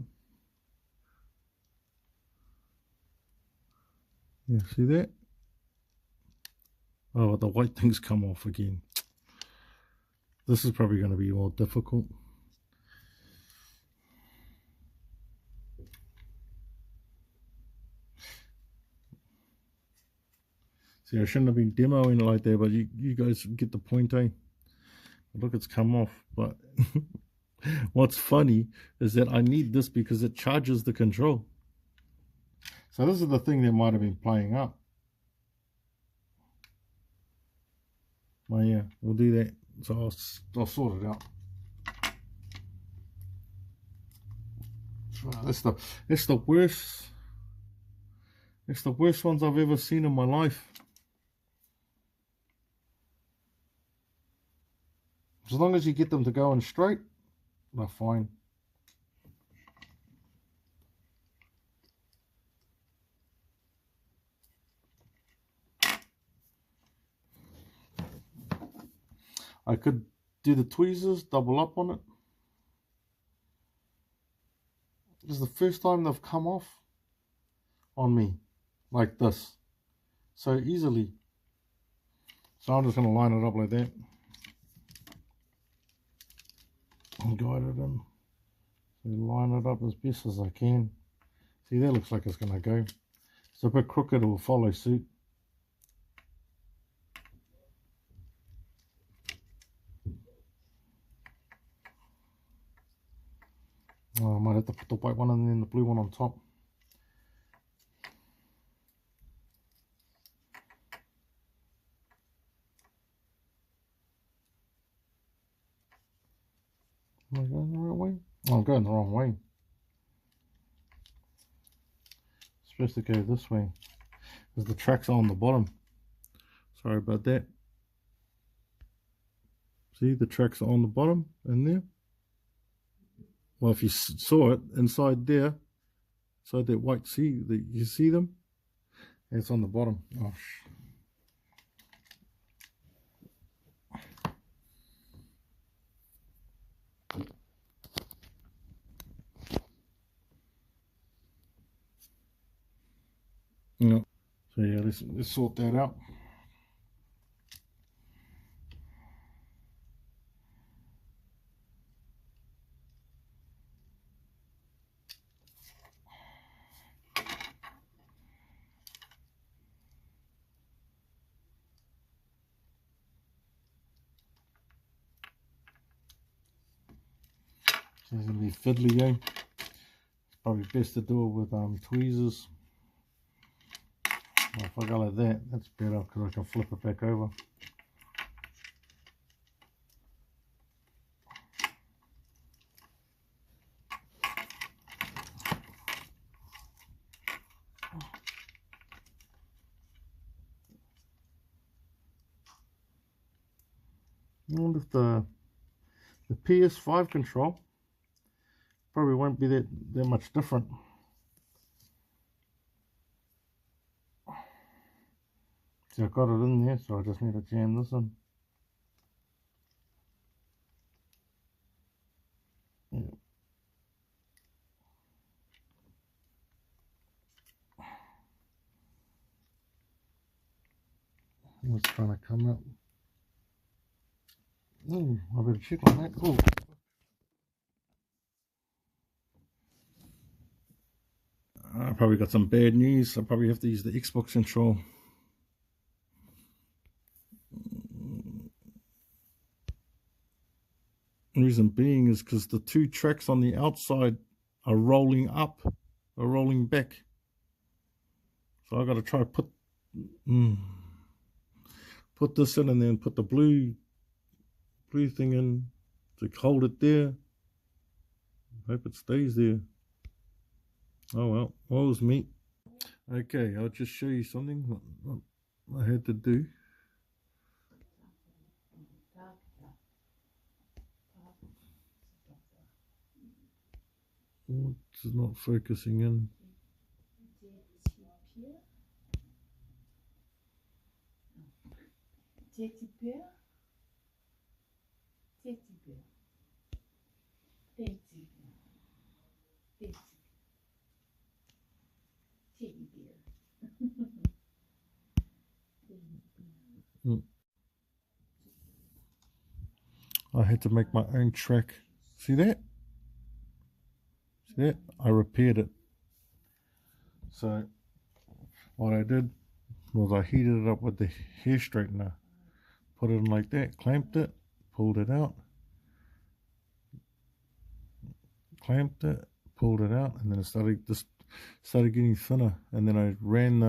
Yeah, see that? Oh, the white things come off again. This is probably going to be more difficult. See, I shouldn't have been demoing like that, but you guys get the point, eh? Look, it's come off. But what's funny is that I need this because it charges the control. So this is the thing that might have been playing up. Well, yeah, we'll do that. So I'll sort it out. So that's the worst. It's the worst ones I've ever seen in my life. As long as you get them to go in straight, they're fine. I could do the tweezers, double up on it. This is the first time they've come off on me like this so easily. So I'm just going to line it up like that and guide it in. So line it up as best as I can. See, that looks like it's going to go. It's a bit crooked, it will follow suit. I might have to put the white one and then the blue one on top. Am I going the right way? Oh, I'm going the wrong way. It's supposed to go this way because the tracks are on the bottom. Sorry about that. See, the tracks are on the bottom and there. Well, if you saw it inside there, inside that white sea, you see them? It's on the bottom. Oh, no. So yeah, let's sort that out. It's going to be fiddly, eh? It's probably best to do it with tweezers. Well, if I go like that, that's better because I can flip it back over. I wonder if the PS5 control probably won't be that much different. See, I got it in there, so I just need to jam this in. Yeah. It's trying to come up. Oh, I better check on that. Oh. probably got some bad news. I probably have to use the Xbox control. The reason being is because the two tracks on the outside are rolling up, or rolling back. So I got to try to put this in and then put the blue thing in to hold it there. Hope it stays there. Oh well, woe's me. Okay, I'll just show you something what I had to do. Oh, it's not focusing in. Teddy bear. Teddy bear. Teddy bear. Teddy bear. I had to make my own track. See that? See that? I repaired it. So what I did was I heated it up with the hair straightener. Put it in like that, clamped it, pulled it out, clamped it, pulled it out, and then it started getting thinner. And then I ran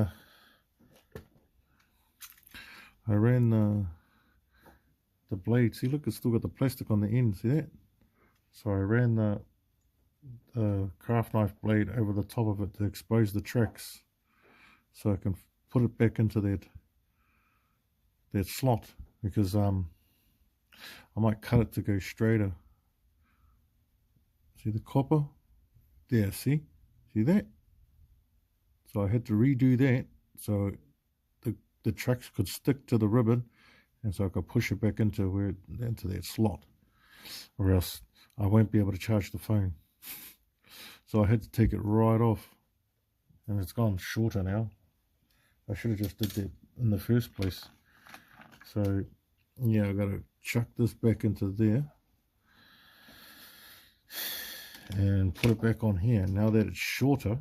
the blade. See, look, it's still got the plastic on the end. See that? So I ran the craft knife blade over the top of it to expose the tracks, so I can put it back into that slot, because I might cut it to go straighter. See the copper there? See that? So I had to redo that so the tracks could stick to the ribbon, and so I could push it back into that slot, or else I won't be able to charge the phone. So I had to take it right off, and it's gone shorter now. I should have just did that in the first place. So yeah, I got to chuck this back into there and put it back on here. Now that it's shorter,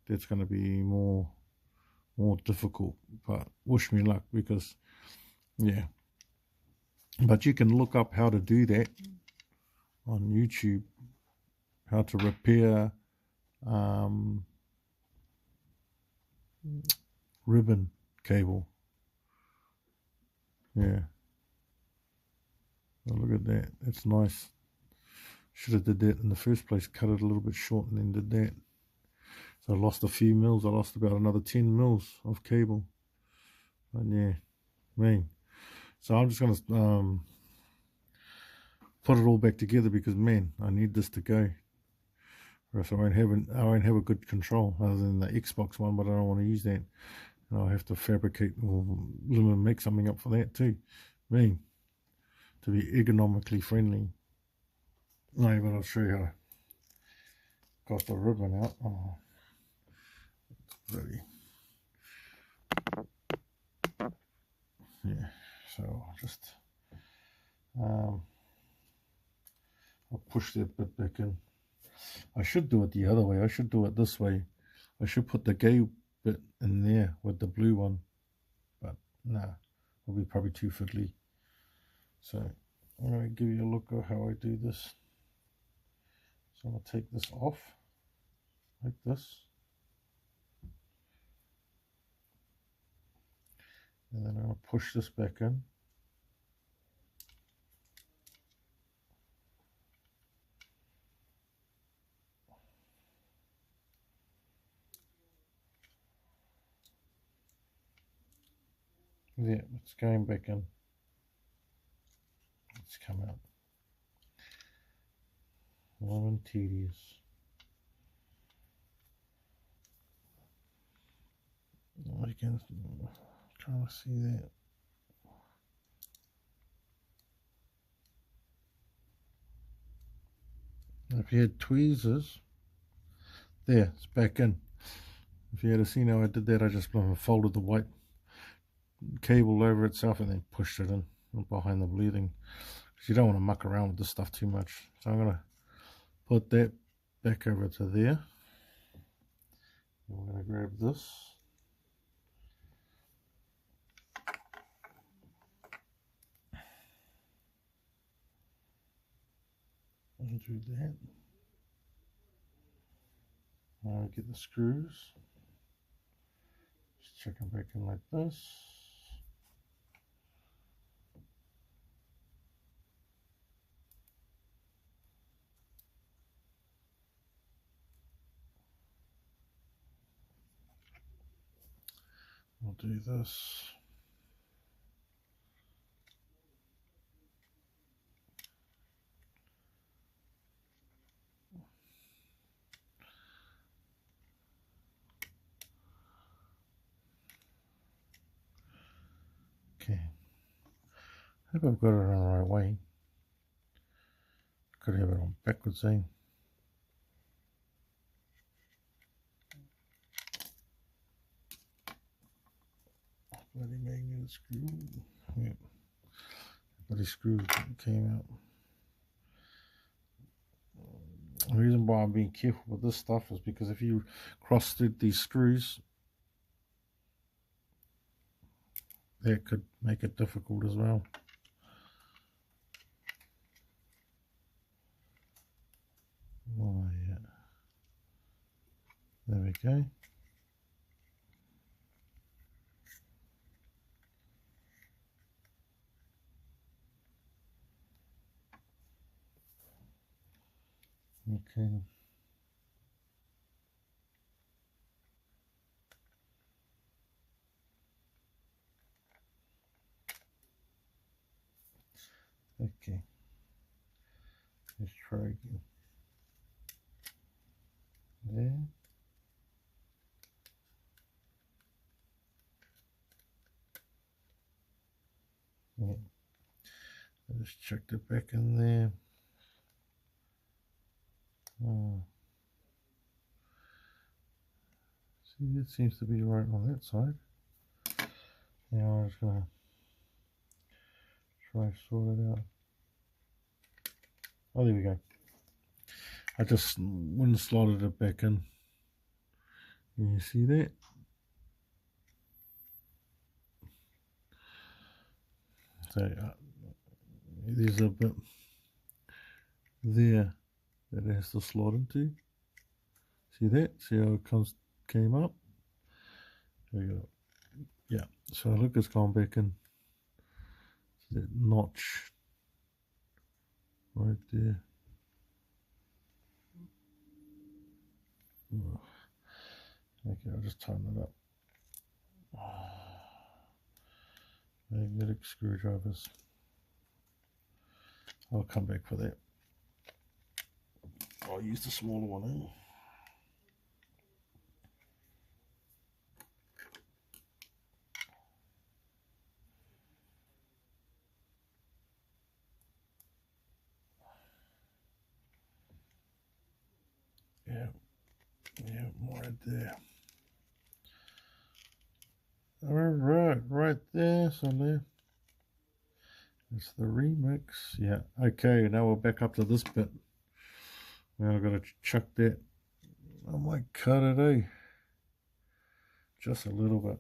that's going to be more difficult, but wish me luck, because yeah. But you can look up how to do that on YouTube, how to repair ribbon cable. Yeah, oh, look at that, that's nice. Should have did that in the first place, cut it a little bit short and then did that. So I lost a few mils. I lost about another 10 mils of cable. But yeah, man. So I'm just going to put it all back together, because man, I need this to go, or else I won't have a good control other than the Xbox one. But I don't want to use that, and I'll have to fabricate or make something up for that too. Man, to be ergonomically friendly. No, but I'll show you how I got the ribbon out. Oh, it's ready. Yeah, so I'll just I'll push that bit back in. I should do it the other way. I should do it this way. I should put the gay bit in there with the blue one, but nah, it'll be probably too fiddly. So I'm going to give you a look at how I do this. So I'm going to take this off like this, and then I'm going to push this back in. Yeah, it's going back in. It's come out. Long and tedious. I can trying to see that. If you had tweezers, there, it's back in. If you had seen how I did that, I just folded the white cable over itself and then pushed it in behind the blue thing, because you don't want to muck around with this stuff too much. So I'm going to put that back over to there, And we're going to grab this. And do that. Now get the screws. Just check them back in like this. We'll do this. Okay. Hope I've got it on the right way. Could have it on backwards, eh? Bloody magnet screw. Yep. Bloody screw came out. The reason why I'm being careful with this stuff is because if you cross thread these screws, that could make it difficult as well. Oh yeah. There we go. Okay. Okay. Let's try again. There. Yeah. I just checked it back in there. Oh. See, it seems to be right on that side. Now I'm just gonna try to sort it out. Oh, there we go. I just went and slotted it back in. Can you see that? So there's a bit there that it has to slot into. See that? See how it came up? There we go. Yeah. So look, it's gone back in. That notch right there. Okay, I'll just tighten it up. Magnetic screwdrivers. I'll come back for that. I'll use the smaller one, eh? Yeah, right there. Right there, so there. It's the remix. Yeah, okay, now we're back up to this bit. Now I've got to chuck that. I might cut it, eh? Just a little bit.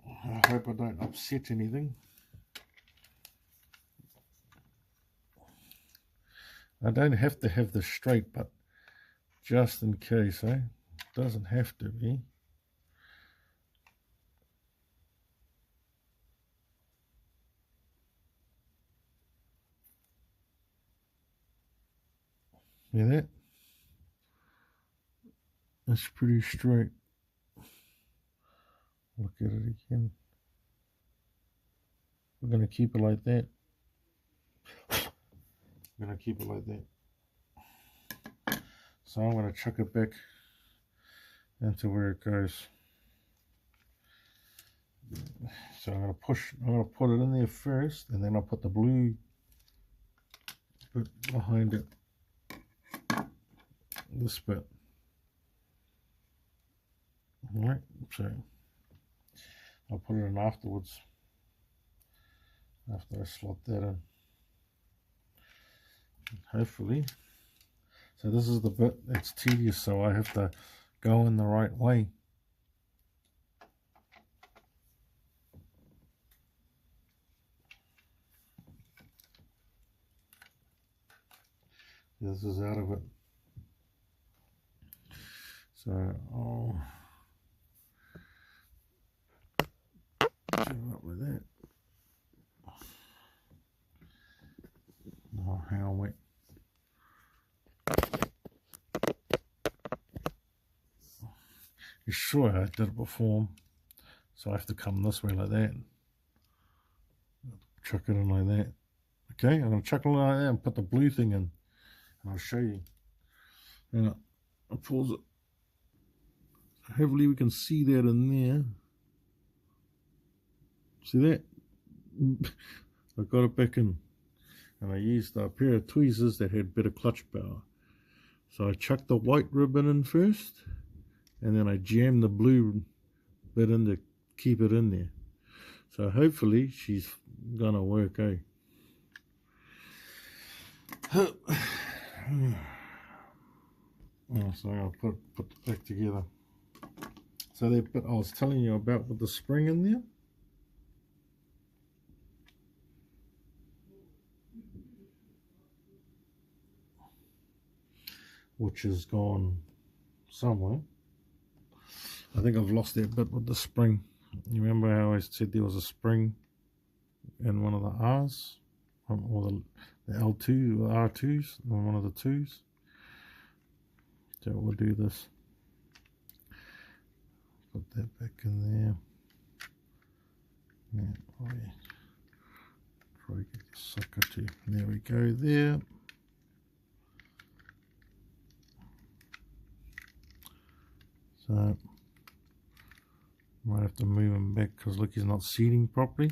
I hope I don't upset anything. I don't have to have this straight, but just in case, eh? Doesn't have to be. See that? It's pretty straight. Look at it again. We're going to keep it like that. I'm going to keep it like that. So I'm going to chuck it back into where it goes. So I'm going to put it in there first, and then I'll put the blue bit behind it. This bit. Alright, so I'll put it in afterwards, after I slot that in. Hopefully So this is the bit that's tedious, so I have to go in the right way. This is out of it. So I'll do up with that. Oh, hang on, wait. You sure I did it before? So I have to come this way like that. Chuck it in like that. Okay, I'm going to chuck it in like that and put the blue thing in. And I'll show you. And I'll pause it. Hopefully we can see that in there. See that? I got it back in. And I used a pair of tweezers that had better clutch power. So I chucked the white ribbon in first, and then I jammed the blue bit in to keep it in there. So hopefully she's gonna work, eh? Oh, so I'll put it back together. So that bit I was telling you about with the spring in there, which has gone somewhere. I think I've lost that bit with the spring. You remember how I said there was a spring in one of the R's, or the L2, the R2s, or one of the 2s. So we'll do this. Put that back in there. Yeah, try to get the sucker to. There we go there. So might have to move him back because look, he's not seating properly.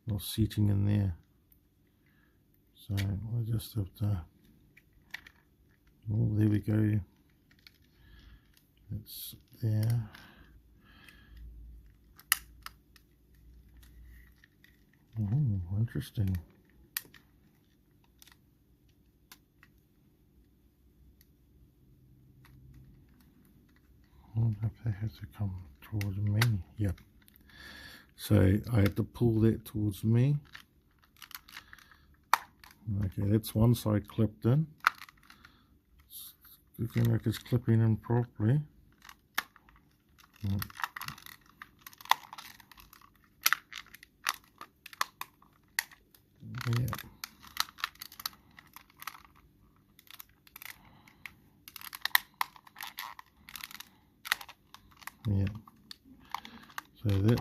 Not seating in there. So we'll just have to. Oh, there we go. It's there. Oh, interesting. I wonder if that has to come towards me. Yep. So I had to pull that towards me. Okay, that's one side clipped in. It's looking like it's clipping in properly. Yeah. Yeah. So that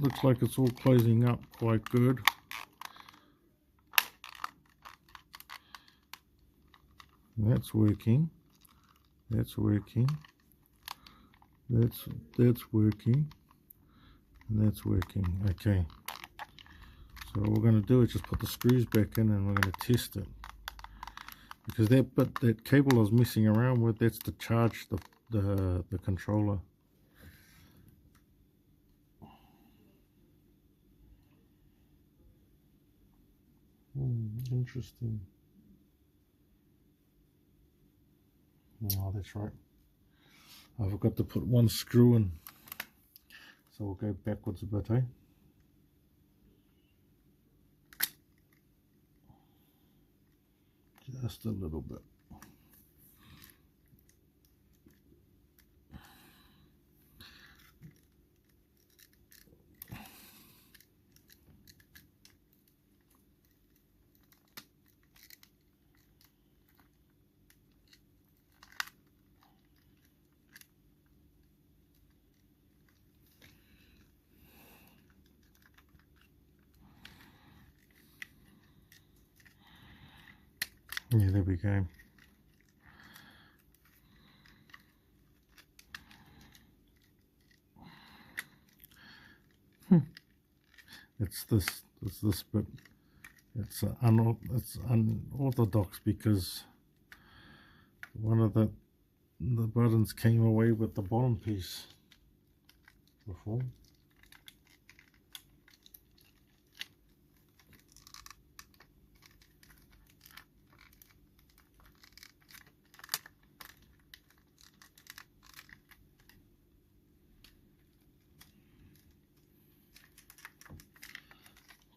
looks like it's all closing up quite good. That's working. That's working. That's working. And that's working. Okay. So what we're going to do is just put the screws back in and we're going to test it. Because that cable I was messing around with, that's to charge the controller. Interesting. Oh, that's right. I forgot to put one screw in. So we'll go backwards a bit, eh? Just a little bit. Yeah, there we go. It's this bit. It's unorthodox because one of the buttons came away with the bottom piece before.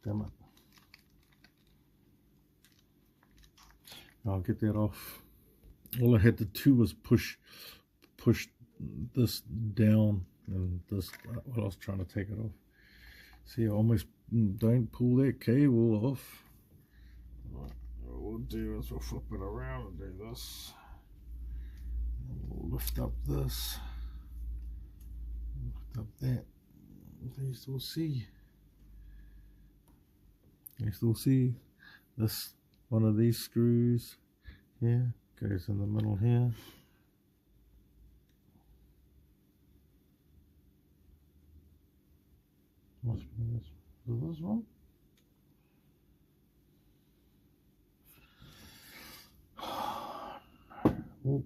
damn it. I'll get that off. All I had to do was push this down, and this, well, I was trying to take it off. See, I almost don't pull that cable off. What we'll do is we'll flip it around and do this. We'll lift up this, lift up that. You still see. You still see this. One of these screws here goes in the middle here. Must be this. Is it this one? Oh,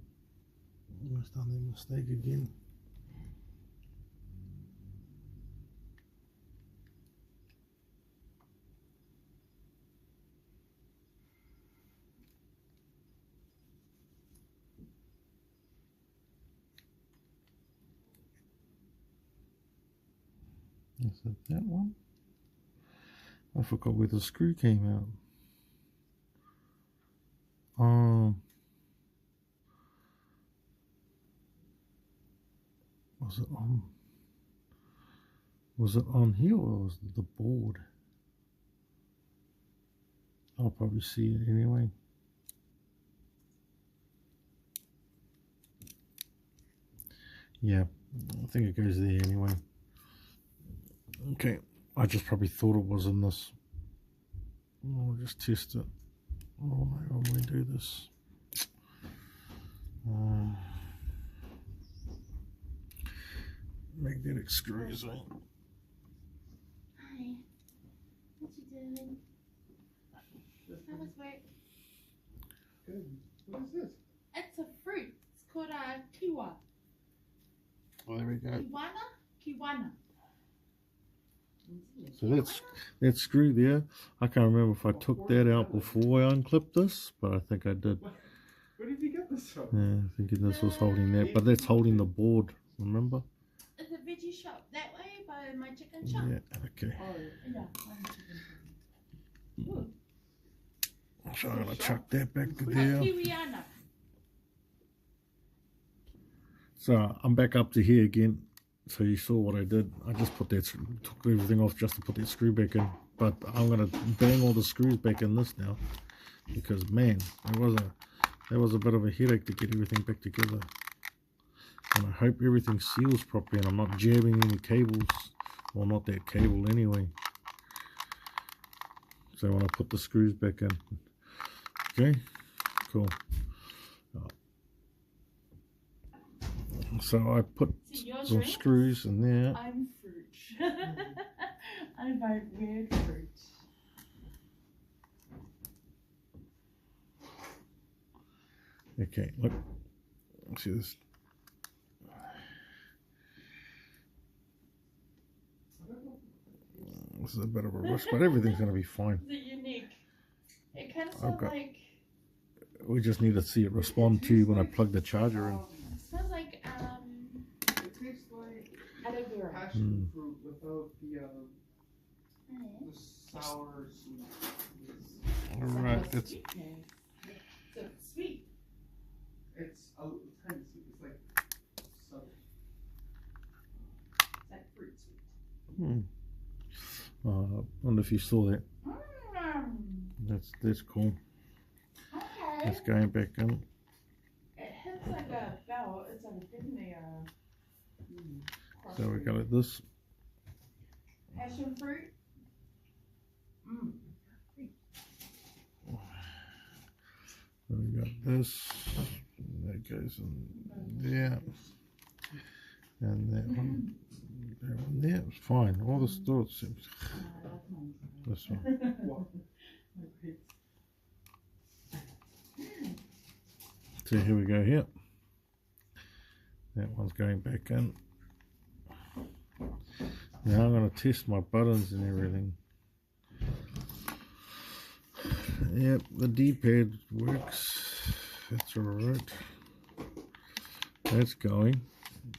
almost done that mistake again. Is it that one? I forgot where the screw came out. Was it on here, or was it the board? I'll probably see it anyway. Yeah, I think it goes there anyway. Okay, I just probably thought it was in this. I'll just test it. Oh no, I'm going to do this. Magnetic screws, right? Hi. What you doing? How was work? Good. What is this? It's a fruit. It's called a kiwa. Oh, there we go. Kiwana. So that screw there, I can't remember if I took that out before I unclipped this, but I think I did. Where did you get this from? Yeah, I think this was holding that, but that's holding the board, remember? It's a veggie shop that way by my chicken shop. Yeah, okay. Oh, yeah. Good. So I'm going to chuck that back to No, there. Kiwiana. So I'm back up to here again. So you saw what I did. I just took everything off just to put that screw back in. But I'm going to bang all the screws back in this now. Because man, that was a bit of a headache to get everything back together. And I hope everything seals properly and I'm not jamming any cables. Well, not that cable anyway. So when I put the screws back in. Okay, cool. So I put some screws in there. I'm fruit. I buy weird fruit. Okay, look. See this? This is a bit of a risk, but everything's going to be fine. It's unique. It kind of smells like. We just need to see it respond to when I plug the charger in. It smells like It tastes like aloe vera. passion fruit without the sour sweet. Alright, it's So sweet. It's kind of sweet. It's like subtle. It's like fruit sweet. I wonder if you saw that. That's cool. Okay. It's going back in. It hits like a bell. It's like definitely a. So we got it this. Passion fruit. We got this. That goes in there. And that one. That one there. It's fine. All the still seems. This one. So here we go here. That one's going back in. Now I'm going to test my buttons and everything. Yep, the D-pad works. That's alright. That's going.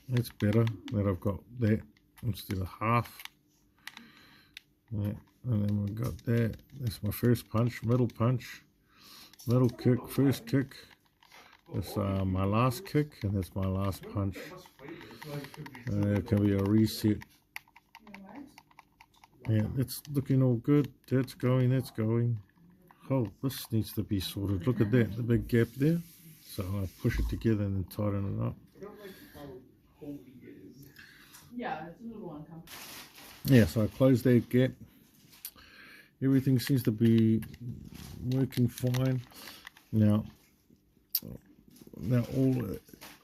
That's better that I've got that instead of half. Yeah, And then we've got that. That's my first punch, middle kick, first kick. That's my last kick, and that's my last punch. It can be a reset. Yeah, it's looking all good. That's going. Oh, this needs to be sorted. Look at that, the big gap there. So I push it together and then tighten it up. I don't like how cold he is. Yeah, it's a little uncomfortable. Yeah, so I closed that gap. Everything seems to be working fine. Now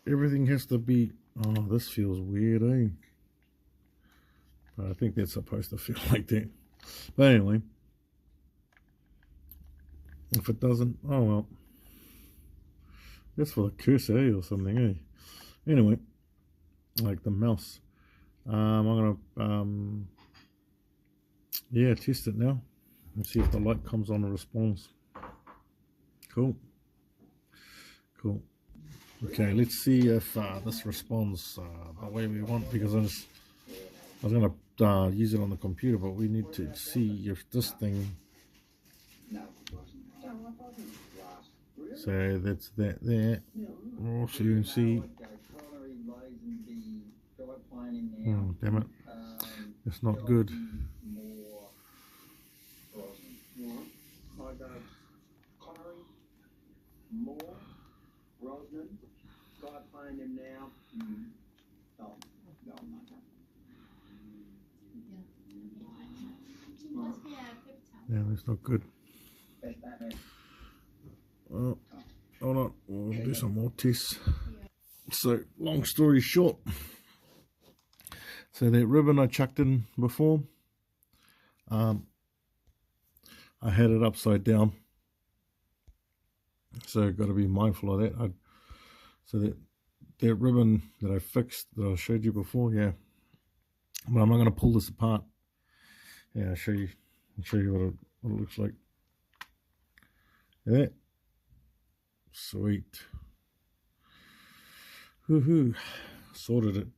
everything has to be. Oh, this feels weird, eh? But I think that's supposed to feel like that. But anyway, if it doesn't, oh well. That's for the cursor, eh, or something, eh? Anyway, like the mouse. I'm gonna yeah, test it now and see if the light comes on and responds. Cool. Okay, let's see if this responds the way we want, because I was gonna use it on the computer, but we need to see if this thing. So that's that there. Also you can see. Oh, damn it. It's not good. Yeah, that's not good. Oh, hold on, we'll do some more tests. So, long story short, so that ribbon I chucked in before, I had it upside down, so got to be mindful of that. So that ribbon that I fixed, that I showed you before, yeah, but I'm not going to pull this apart. Yeah, I'll show you what it looks like. Yeah. Sweet. Woohoo. Sorted it.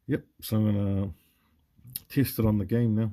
Yep, so I'm going to test it on the game now.